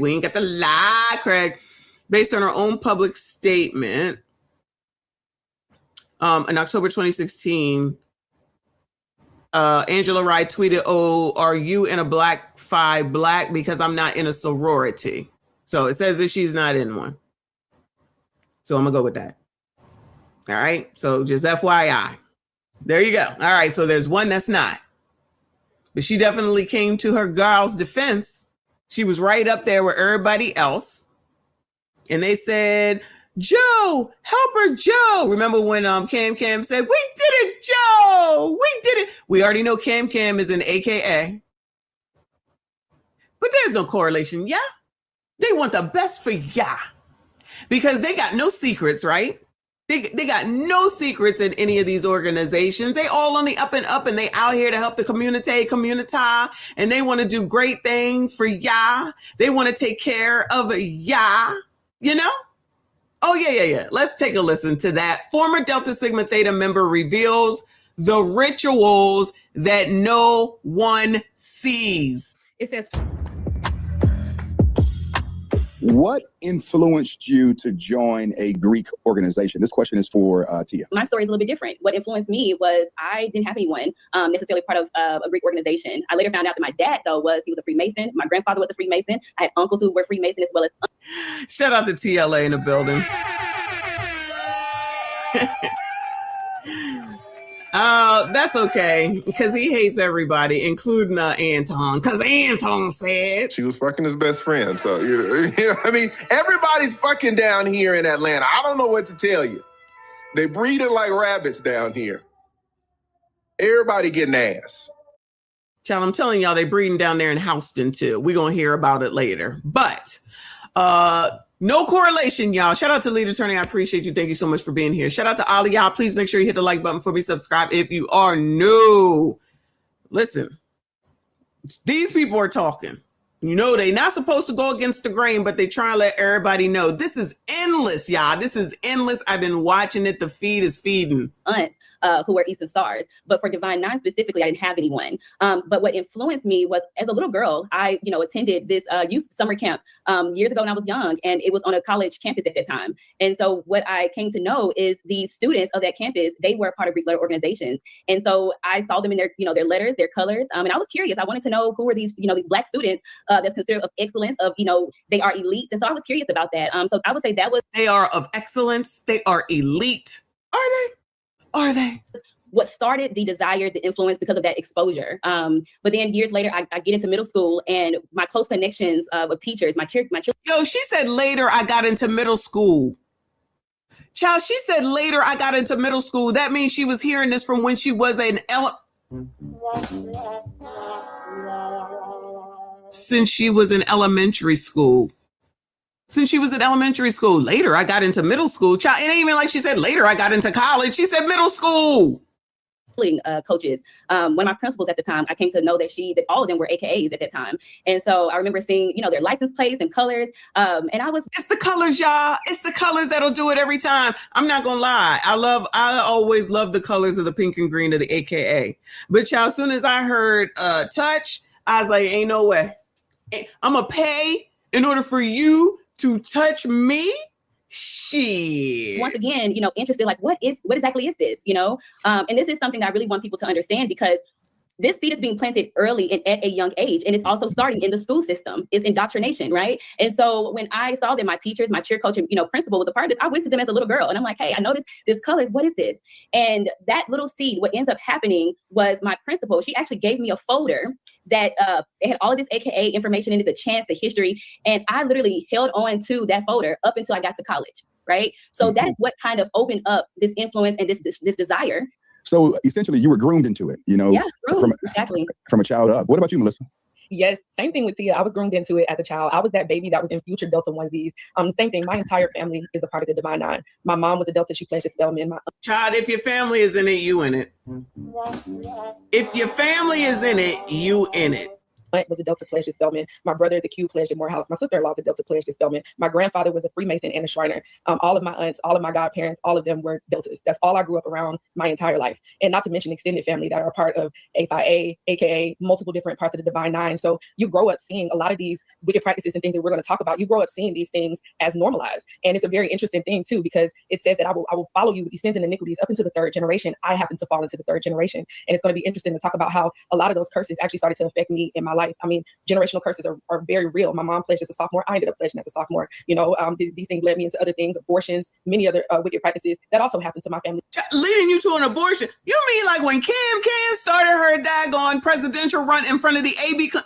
Based on her own public statement, in October 2016, Angela Rye tweeted, "Oh, are you in a Black Phi Black? Because I'm not in a sorority." So it says that she's not in one. So I'm gonna go with that. All right. So just FYI. There you go. All right. So there's one that's not. But she definitely came to her girl's defense. She was right up there with everybody else. And they said, Joe, help her, Joe. Remember when Cam said, we did it, Joe. We did it. We already know Cam is an AKA. But there's no correlation. Yeah. They want the best for ya. Because they got no secrets, right? They got no secrets in any of these organizations. They all on the up and up, and they out here to help the community, and they want to do great things for ya. They want to take care of ya, you know? Oh, yeah. Let's take a listen to that. Former Delta Sigma Theta member reveals the rituals that no one sees. It says, what influenced you to join a Greek organization? This question is for Tia. My story is a little bit different. What influenced me was I didn't have anyone necessarily part of a Greek organization. I later found out that my dad, though, he was a Freemason. My grandfather was a Freemason. I had uncles who were Freemason as well as... Shout out to TLA in the building. That's okay, because he hates everybody, including Anton, because Anton said she was fucking his best friend. So, you know, I mean, everybody's fucking down here in Atlanta. I don't know what to tell you. They breeding like rabbits down here. Everybody getting ass. Child, I'm telling y'all, they breeding down there in Houston too. We're going to hear about it later. But no correlation, y'all. Shout out to Lead Attorney. I appreciate you. Thank you so much for being here. Shout out to Ali. Y'all, please make sure you hit the like button before we subscribe if you are new. Listen, these people are talking. You know, they not supposed to go against the grain, but they try to let everybody know. This is endless, y'all. This is endless. I've been watching it. The feed is feeding. Who were Eastern Stars. But for Divine Nine specifically, I didn't have anyone. But what influenced me was, as a little girl, I attended this youth summer camp years ago when I was young, and it was on a college campus at that time. And so what I came to know is the students of that campus, they were a part of Greek letter organizations. And so I saw them in their, their letters, their colors. And I was curious. I wanted to know who were these, these Black students that's considered of excellence, of, they are elites. And so I was curious about that. So I would say that was... They are of excellence. They are elite. Are they? Are they? What started the desire, the influence, because of that exposure. But then years later, I get into middle school, and my close connections of teachers, my children. Yo, she said later I got into middle school. Child, she said later I got into middle school. That means she was hearing this from when she was since she was in elementary school. Since she was in elementary school. Later, I got into middle school. Child, it ain't even like she said later I got into college. She said middle school. Coaches. One of my principals at the time, I came to know that all of them were AKAs at that time. And so I remember seeing, their license plates and colors. And it's the colors, y'all. It's the colors that'll do it every time. I'm not gonna lie. I always love the colors of the pink and green of the AKA. But y'all, as soon as I heard touch, I was like, ain't no way. I'm gonna pay in order for you to touch me? Shit. Once again, interested, like, what exactly is this? And this is something that I really want people to understand, because this seed is being planted early and at a young age. And it's also starting in the school system, is indoctrination, right? And so when I saw that my teachers, my cheer coach, and principal was a part of this, I went to them as a little girl and I'm like, hey, I noticed this colors, what is this? And that little seed, what ends up happening was my principal, she actually gave me a folder that it had all of this AKA information in it, the chants, the history. And I literally held on to that folder up until I got to college, right? So that is what kind of opened up this influence and this desire. So essentially you were groomed into it, Yeah, exactly. From a child up. What about you, Melissa? Yes, same thing with Tia. I was groomed into it as a child. I was that baby that was in future Delta onesies. Same thing. My entire family is a part of the Divine Nine. My mom was a Delta. She pledged to spell me. Child, if your family is in it, you in it. If your family is in it, you in it. aunt was a Delta pledged Spellman. My brother is a Q pledged at Morehouse. My sister-in-law is a Delta pledged Spellman. My grandfather was a Freemason and a Shriner. All of my aunts, all of my godparents, all of them were Deltas. That's all I grew up around my entire life. And not to mention extended family that are part of A5A, AKA multiple different parts of the Divine Nine. So you grow up seeing a lot of these wicked practices and things that we're going to talk about. You grow up seeing these things as normalized. And it's a very interesting thing too, because it says that I will follow you with these sins and iniquities up into the third generation. I happen to fall into the third generation. And it's going to be interesting to talk about how a lot of those curses actually started to affect me in my life. I mean, generational curses are very real. My mom pledged as a sophomore. I ended up pledging as a sophomore. You know, these things led me into other things, abortions, many other wicked practices that also happened to my family. Leading you to an abortion? You mean like when Kim started her daggone presidential run in front of the AB? Child,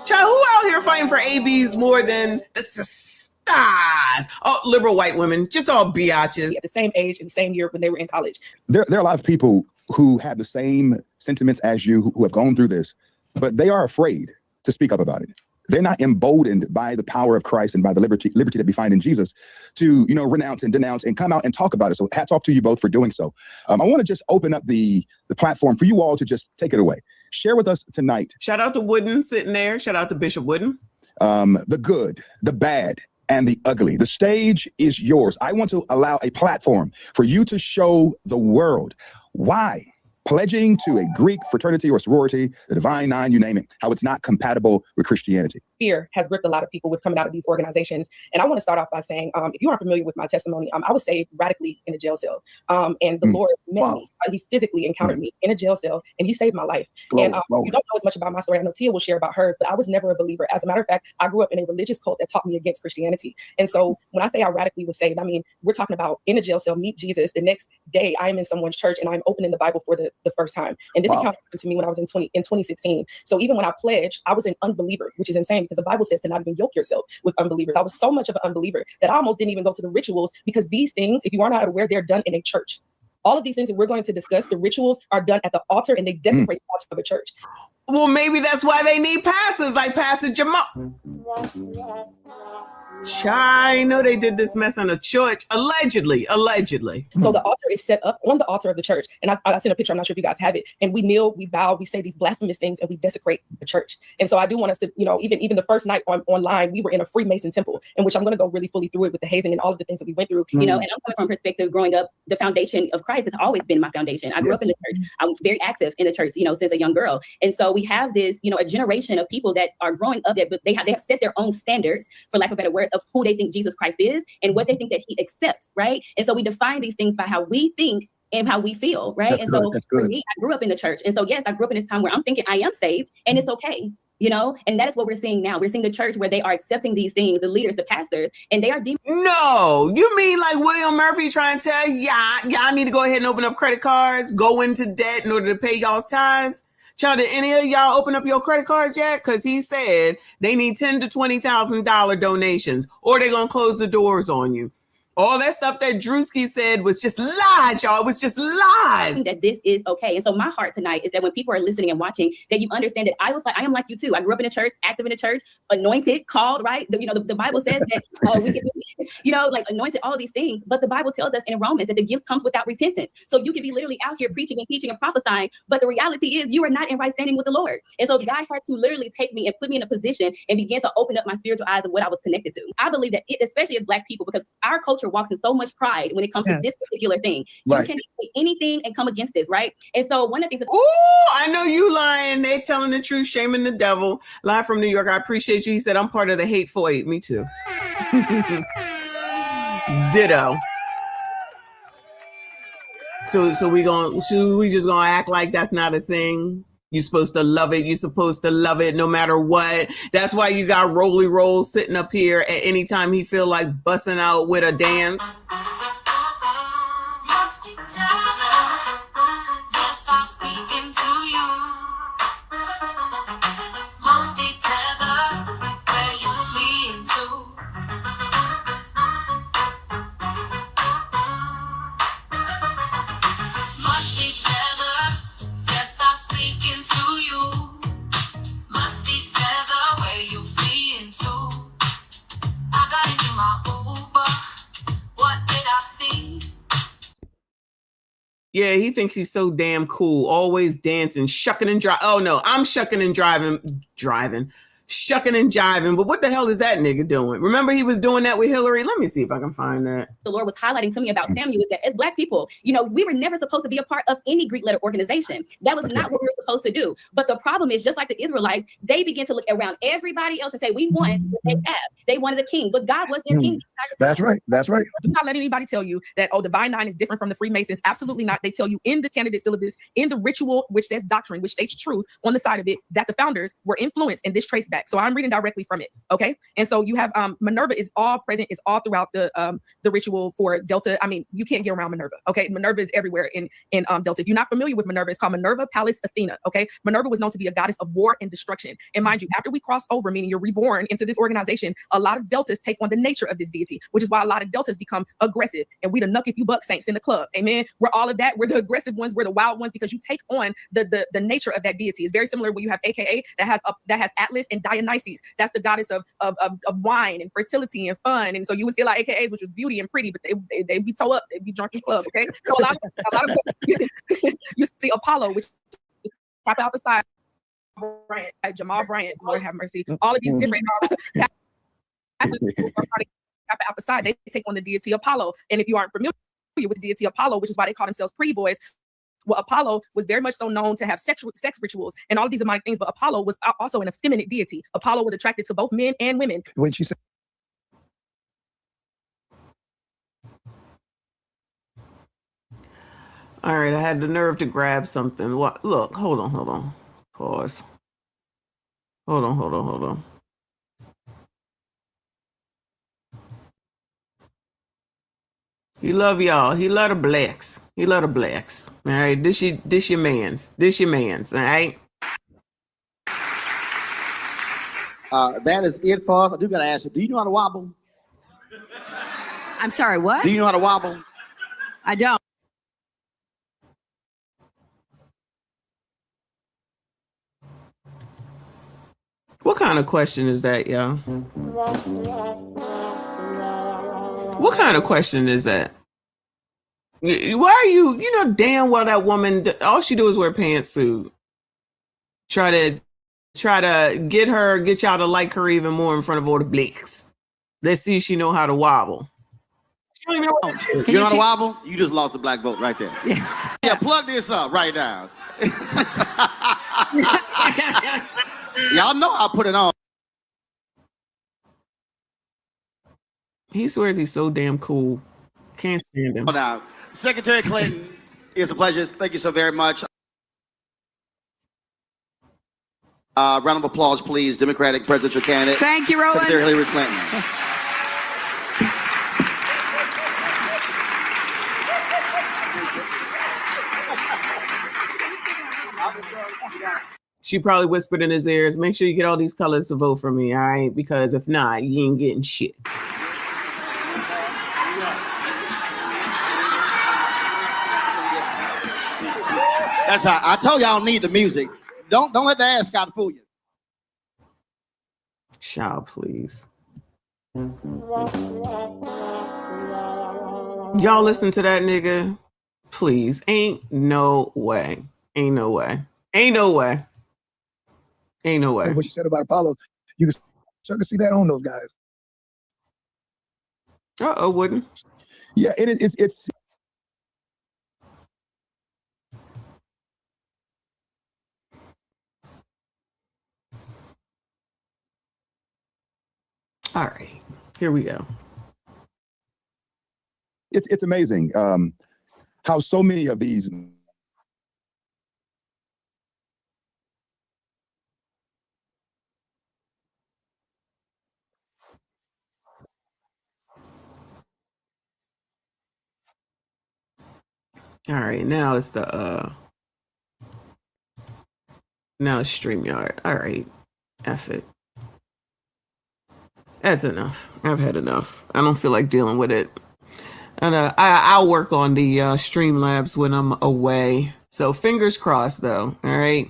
who out here fighting for ABs more than the sisters? Oh, liberal white women, just all biatches. At the same age and the same year when they were in college. There are a lot of people who have the same sentiments as you, who have gone through this, but they are afraid to speak up about it. They're not emboldened by the power of Christ and by the liberty that we find in Jesus to, you know, renounce and denounce and come out and talk about it. So hats off to you both for doing so. I want to just open up the platform for you all to just take it away. Share with us tonight. Shout out to Wooden sitting there. Shout out to Bishop Wooden. The good, the bad, and the ugly. The stage is yours. I want to allow a platform for you to show the world why pledging to a Greek fraternity or sorority, the Divine Nine, you name it, how it's not compatible with Christianity. Fear has gripped a lot of people with coming out of these organizations. And I want to start off by saying, if you aren't familiar with my testimony, I was saved radically in a jail cell. And the Lord met me. He physically encountered me in a jail cell, and he saved my life. You don't know as much about my story. I know Tia will share about hers, but I was never a believer. As a matter of fact, I grew up in a religious cult that taught me against Christianity. And so when I say I radically was saved, I mean, we're talking about in a jail cell, meet Jesus. The next day, I am in someone's church, and I'm opening the Bible for the first time. And this encounter happened to me when I was in 2016. So even when I pledged, I was an unbeliever, which is insane because the Bible says to not even yoke yourself with unbelievers. I was so much of an unbeliever that I almost didn't even go to the rituals, because these things, if you are not aware, they're done in a church. All of these things that we're going to discuss, the rituals are done at the altar, and they desecrate the altar of a church. Well, maybe that's why they need pastors like Pastor Jamal. I know they did this mess on a church, allegedly. So the altar is set up on the altar of the church. And I sent a picture, I'm not sure if you guys have it. And we kneel, we bow, we say these blasphemous things, and we desecrate the church. And so I do want us to, you know, even the first night online, we were in a Freemason temple, in which I'm going to go really fully through it with the hazing and all of the things that we went through. You know, and I'm coming from a perspective growing up, the foundation of Christ has always been my foundation. I grew up in the church. I'm very active in the church, you know, since a young girl. And so we have this, you know, a generation of people that are growing up that, but they have set their own standards, for lack of better words, of who they think Jesus Christ is and what they think that he accepts, right? And so we define these things by how we think and how we feel, right? And so for me, I grew up in the church. And so, yes, I grew up in this time where I'm thinking I am saved and it's okay. You know, and that is what we're seeing now. We're seeing the church where they are accepting these things, the leaders, the pastors, and they are No, you mean like William Murphy trying to tell y'all need to go ahead and open up credit cards, go into debt in order to pay y'all's tithes? Child, did any of y'all open up your credit cards yet? Because he said they need $10,000 to $20,000 donations, or they're gonna close the doors on you. All that stuff that Drewski said was just lies, y'all. It was just lies. That this is okay. And so my heart tonight is that when people are listening and watching, that you understand that I am like you too. I grew up in the church, active in the church, anointed, called, right? The Bible says that we can, you know, like anointed, all of these things. But the Bible tells us in Romans that the gift comes without repentance. So you can be literally out here preaching and teaching and prophesying, but the reality is you are not in right standing with the Lord. And so God had to literally take me and put me in a position and begin to open up my spiritual eyes of what I was connected to. I believe that especially as Black people, because our culture walks in so much pride when it comes to this particular thing. You can't say anything and come against this, right? And so one of the things. I know you lying. They telling the truth, shaming the devil. Live from New York. I appreciate you. He said, I'm part of the hateful eight. Me too. Ditto. So should we just gonna act like that's not a thing? You're supposed to love it. You're supposed to love it no matter what. That's why you got Rolly Roll sitting up here at any time he feel like busting out with a dance. Must you tell her? Yes, I'm speaking to you. Must you tell her where you fleeing to? Must you tell her? Yes, I'm speaking to you. Must you tell her where you fleeing to? I got into my Uber. What did I see? Yeah, he thinks he's so damn cool. Always dancing, shucking and driving. Oh no, I'm shucking and driving, shucking and jiving. But what the hell is that nigga doing? Remember he was doing that with Hillary? Let me see if I can find that. The Lord was highlighting to me about Samuel is that as Black people, you know, we were never supposed to be a part of any Greek letter organization. That was not what we were supposed to do. But the problem is, just like the Israelites, they begin to look around everybody else and say, we want what they have. They wanted a king, but God was their king. That's right. That's right. Do not let anybody tell you that, oh, Divine Nine is different from the Freemasons. Absolutely not. They tell you in the candidate syllabus, in the ritual, which says doctrine, which states truth on the side of it, that the founders were influenced and this trace back. So I'm reading directly from it. Okay. And so you have Minerva is all present, is all throughout the ritual for Delta. I mean, you can't get around Minerva. Okay. Minerva is everywhere in Delta. If you're not familiar with Minerva, it's called Minerva Pallas Athena. Okay. Minerva was known to be a goddess of war and destruction. And mind you, after we cross over, meaning you're reborn into this organization, a lot of Deltas take on the nature of this deity, which is why a lot of Deltas become aggressive. And we the nuck if you buck saints in the club. Amen. We're all of that. We're the aggressive ones. We're the wild ones because you take on the nature of that deity. It's very similar when you have AKA that has Atlas and Dionysus. That's the goddess of wine and fertility and fun. And so you would see a lot of AKAs, which was beauty and pretty, but they be toe up, they be drunk in club. Okay. So a lot of you see Apollo, which is tap out the side. Jamal Bryant, Lord have mercy. All of these different out the side, they take on the deity Apollo. And if you aren't familiar with the deity Apollo, which is why they call themselves pretty boys, well, Apollo was very much so known to have sex rituals and all of these demonic things, but Apollo was also an effeminate deity. Apollo was attracted to both men and women. When she said, All right, I had the nerve to grab something. What? Look, hold on. Pause. Hold on. He love y'all. He love the blacks. All right, this your man's. All right. That is it for us. I do gotta ask you, do you know how to wobble? I'm sorry, what? Do you know how to wobble? I don't. What kind of question is that, y'all? What kind of question is that? Why are you know damn well that woman, all she do is wear pantsuit. Try to get y'all to like her even more in front of all the blacks. Let's see if she know how to wobble. She don't even know what to do. You know how to wobble? You just lost the black vote right there. Yeah, plug this up right now. Y'all know I put it on. He swears he's so damn cool. Can't stand him. Now, Secretary Clinton, it's a pleasure. Thank you so very much. Round of applause, please. Democratic presidential candidate. Thank you, Rowan. Secretary Hillary Clinton. She probably whispered in his ears, make sure you get all these colors to vote for me, all right? Because if not, you ain't getting shit. That's how I told y'all need the music. Don't let the ass Scott fool you. Child, please. Y'all listen to that nigga? Please. Ain't no way. What you said about Apollo, you can start to see that on those guys. Wouldn't. Yeah, it's all right. Here we go. It's amazing how so many of these All right, now it's now it's StreamYard. All right, F it. That's enough. I've had enough. I don't feel like dealing with it. And I'll work on the Streamlabs when I'm away. So fingers crossed, though. All right.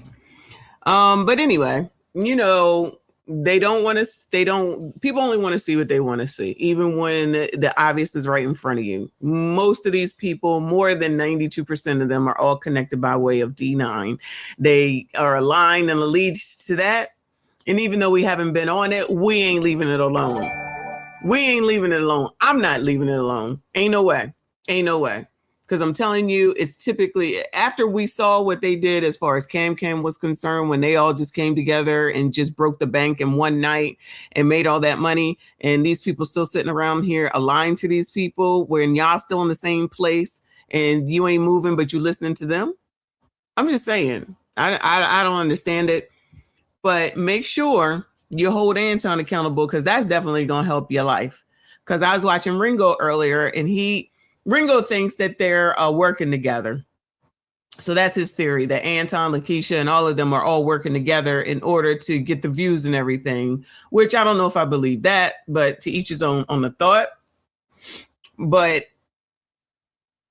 But anyway, you know, people only want to see what they want to see, even when the obvious is right in front of you. Most of these people, more than 92% of them, are all connected by way of D9. They are aligned and allegiance to that. And even though we haven't been on it, we ain't leaving it alone. We ain't leaving it alone. I'm not leaving it alone. Ain't no way. Ain't no way. Because I'm telling you, it's typically after we saw what they did as far as Cam was concerned, when they all just came together and just broke the bank in one night and made all that money. And these people still sitting around here aligned to these people when y'all still in the same place and you ain't moving, but you listening to them. I'm just saying, I don't understand it. But make sure you hold Anton accountable, because that's definitely going to help your life. Because I was watching Ringo earlier, and Ringo thinks that they're working together. So that's his theory, that Anton, Lakeisha, and all of them are all working together in order to get the views and everything, which I don't know if I believe that, but to each his own on the thought. But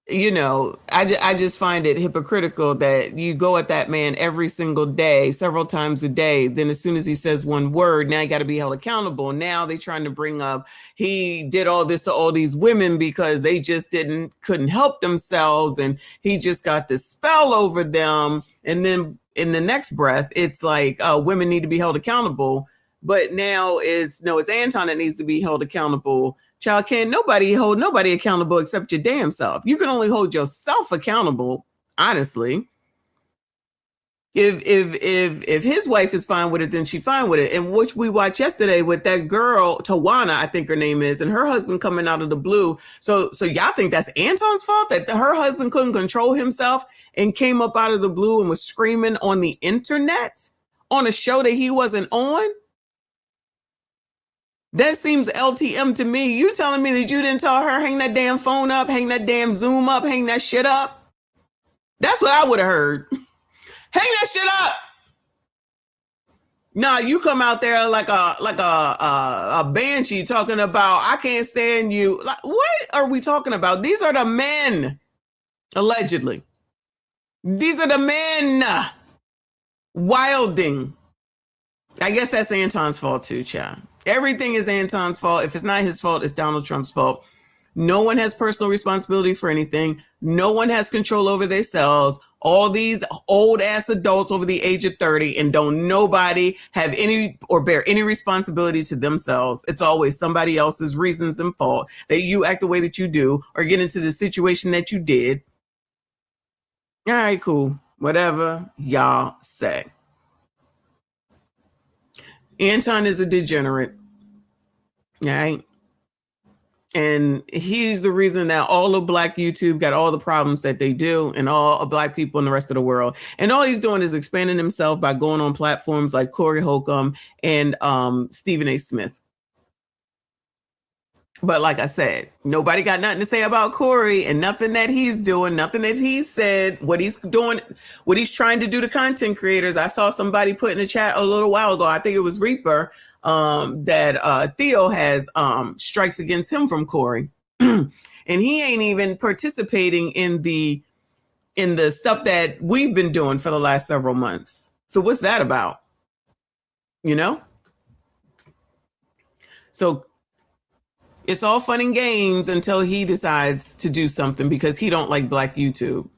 you know, I just find it hypocritical that you go at that man every single day, several times a day. Then as soon as he says one word, now you got to be held accountable. Now they trying to bring up he did all this to all these women because they just couldn't help themselves. And he just got this spell over them. And then in the next breath, it's like women need to be held accountable. But now it's Anton that needs to be held accountable. Child, can't nobody hold nobody accountable except your damn self. You can only hold yourself accountable, honestly. If his wife is fine with it, then she's fine with it. And which we watched yesterday with that girl, Tawana, I think her name is, and her husband coming out of the blue. So y'all think that's Anton's fault that her husband couldn't control himself and came up out of the blue and was screaming on the internet on a show that he wasn't on? That seems LTM to me. You telling me that you didn't tell her, hang that damn phone up, hang that damn Zoom up, hang that shit up? That's what I would have heard. Hang that shit up. Nah, you come out there like a banshee talking about, I can't stand you. Like, what are we talking about? These are the men, allegedly. These are the men wilding. I guess that's Anton's fault too, child. Everything is Anton's fault. If it's not his fault, it's Donald Trump's fault. No one has personal responsibility for anything. No one has control over themselves. All these old ass adults over the age of 30, and don't nobody have any or bear any responsibility to themselves. It's always somebody else's reasons and fault that you act the way that you do or get into the situation that you did. All right, cool. Whatever y'all say. Anton is a degenerate, right? And he's the reason that all of Black YouTube got all the problems that they do, and all of Black people in the rest of the world. And all he's doing is expanding himself by going on platforms like Corey Holcomb and Stephen A. Smith. But like I said, nobody got nothing to say about Corey and nothing that he's doing, nothing that he said, what he's doing, what he's trying to do to content creators. I saw somebody put in the chat a little while ago, I think it was Reaper, that Theo has strikes against him from Corey. And he ain't even participating in the stuff that we've been doing for the last several months. So what's that about? You know? So it's all fun and games until he decides to do something because he don't like Black YouTube.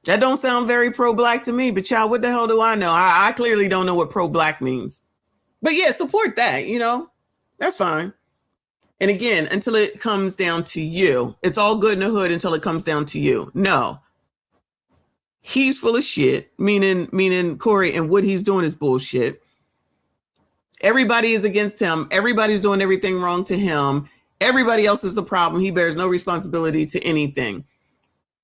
That don't sound very pro-Black to me, but y'all, what the hell do I know? I clearly don't know what pro-Black means. But yeah, support that, you know? That's fine. And again, until it comes down to you. It's all good in the hood until it comes down to you. No. He's full of shit, meaning Corey, and what he's doing is bullshit. Everybody is against him. Everybody's doing everything wrong to him. Everybody else is the problem. He bears no responsibility to anything.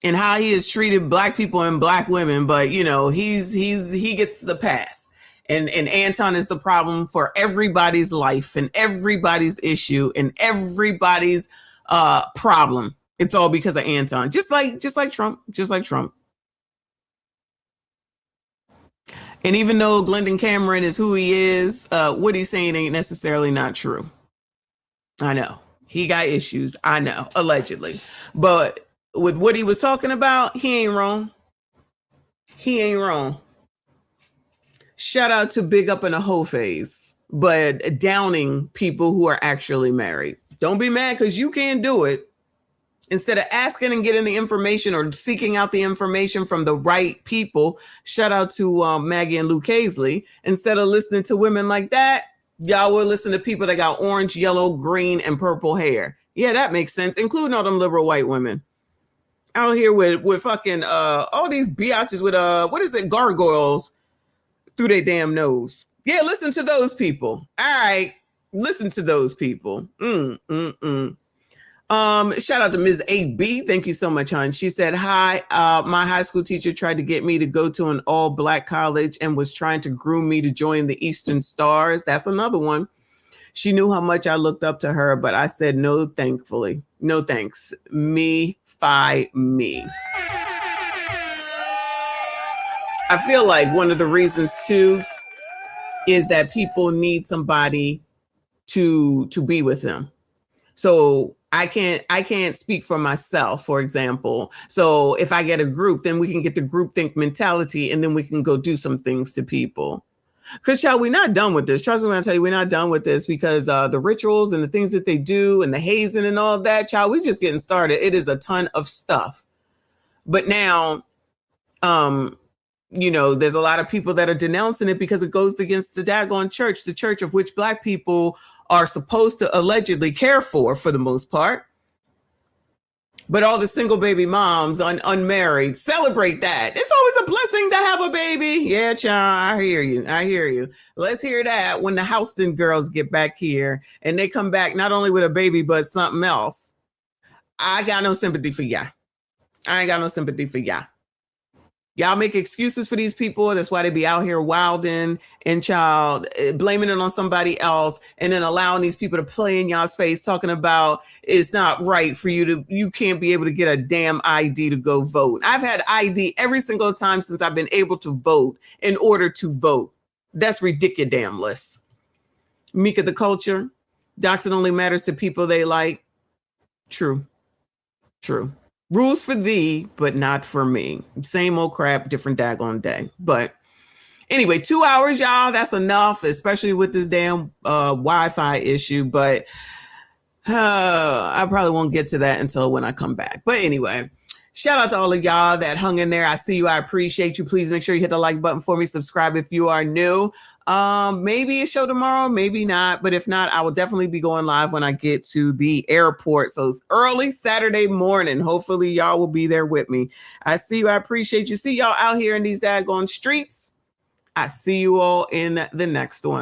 and how he has treated black people and black women, but you know, he gets the pass. And Anton is the problem for everybody's life and everybody's issue and everybody's problem. It's all because of Anton. Just like Trump. And even though Glendon Cameron is who he is, what he's saying ain't necessarily not true. I know. He got issues. I know, allegedly. But with what he was talking about, he ain't wrong. He ain't wrong. Shout out to Big Up in a Hoe Phase, but downing people who are actually married. Don't be mad because you can't do it. Instead of asking and getting the information or seeking out the information from the right people, shout out to Maggie and Luke Hazley. Instead of listening to women like that, y'all will listen to people that got orange, yellow, green, and purple hair. Yeah, that makes sense, including all them liberal white women out here with fucking all these biatches with what is it, gargoyles through their damn nose. Yeah, listen to those people. All right, listen to those people. Shout out to Ms. AB. Thank you so much, hon. She said, hi, my high school teacher tried to get me to go to an all black college and was trying to groom me to join the Eastern Stars. That's another one. She knew how much I looked up to her, but I said, no, thankfully. No, thanks. Me. I feel like one of the reasons too is that people need somebody to be with them. So I can't speak for myself, for example. So if I get a group, then we can get the groupthink mentality and then we can go do some things to people. Because, child, we're not done with this. Trust me when I tell you, we're not done with this because the rituals and the things that they do and the hazing and all that, child, we're just getting started. It is a ton of stuff. But now, you know, there's a lot of people that are denouncing it because it goes against the daggone church, the church of which black people are supposed to allegedly care for the most part. But all the single baby moms, unmarried, celebrate that. It's always a blessing to have a baby. Yeah, child, I hear you. Let's hear that when the Houston girls get back here and they come back not only with a baby, but something else. I got no sympathy for y'all. I ain't got no sympathy for y'all. Y'all make excuses for these people. That's why they be out here wilding and child blaming it on somebody else and then allowing these people to play in y'all's face talking about it's not right for you can't be able to get a damn ID to go vote. I've had ID every single time since I've been able to vote in order to vote. That's ridiculous. Mika the culture. Doxing only matters to people they like. True. Rules for thee, but not for me. Same old crap, different daggone day. But anyway, 2 hours, y'all, that's enough, especially with this damn Wi-Fi issue. But I probably won't get to that until when I come back. But anyway, shout out to all of y'all that hung in there. I see you. I appreciate you. Please make sure you hit the like button for me. Subscribe if you are new. Maybe a show tomorrow, maybe not. But if not, I will definitely be going live when I get to the airport. So it's early Saturday morning. Hopefully y'all will be there with me. I see you. I appreciate you. See y'all out here in these daggone streets. I see you all in the next one.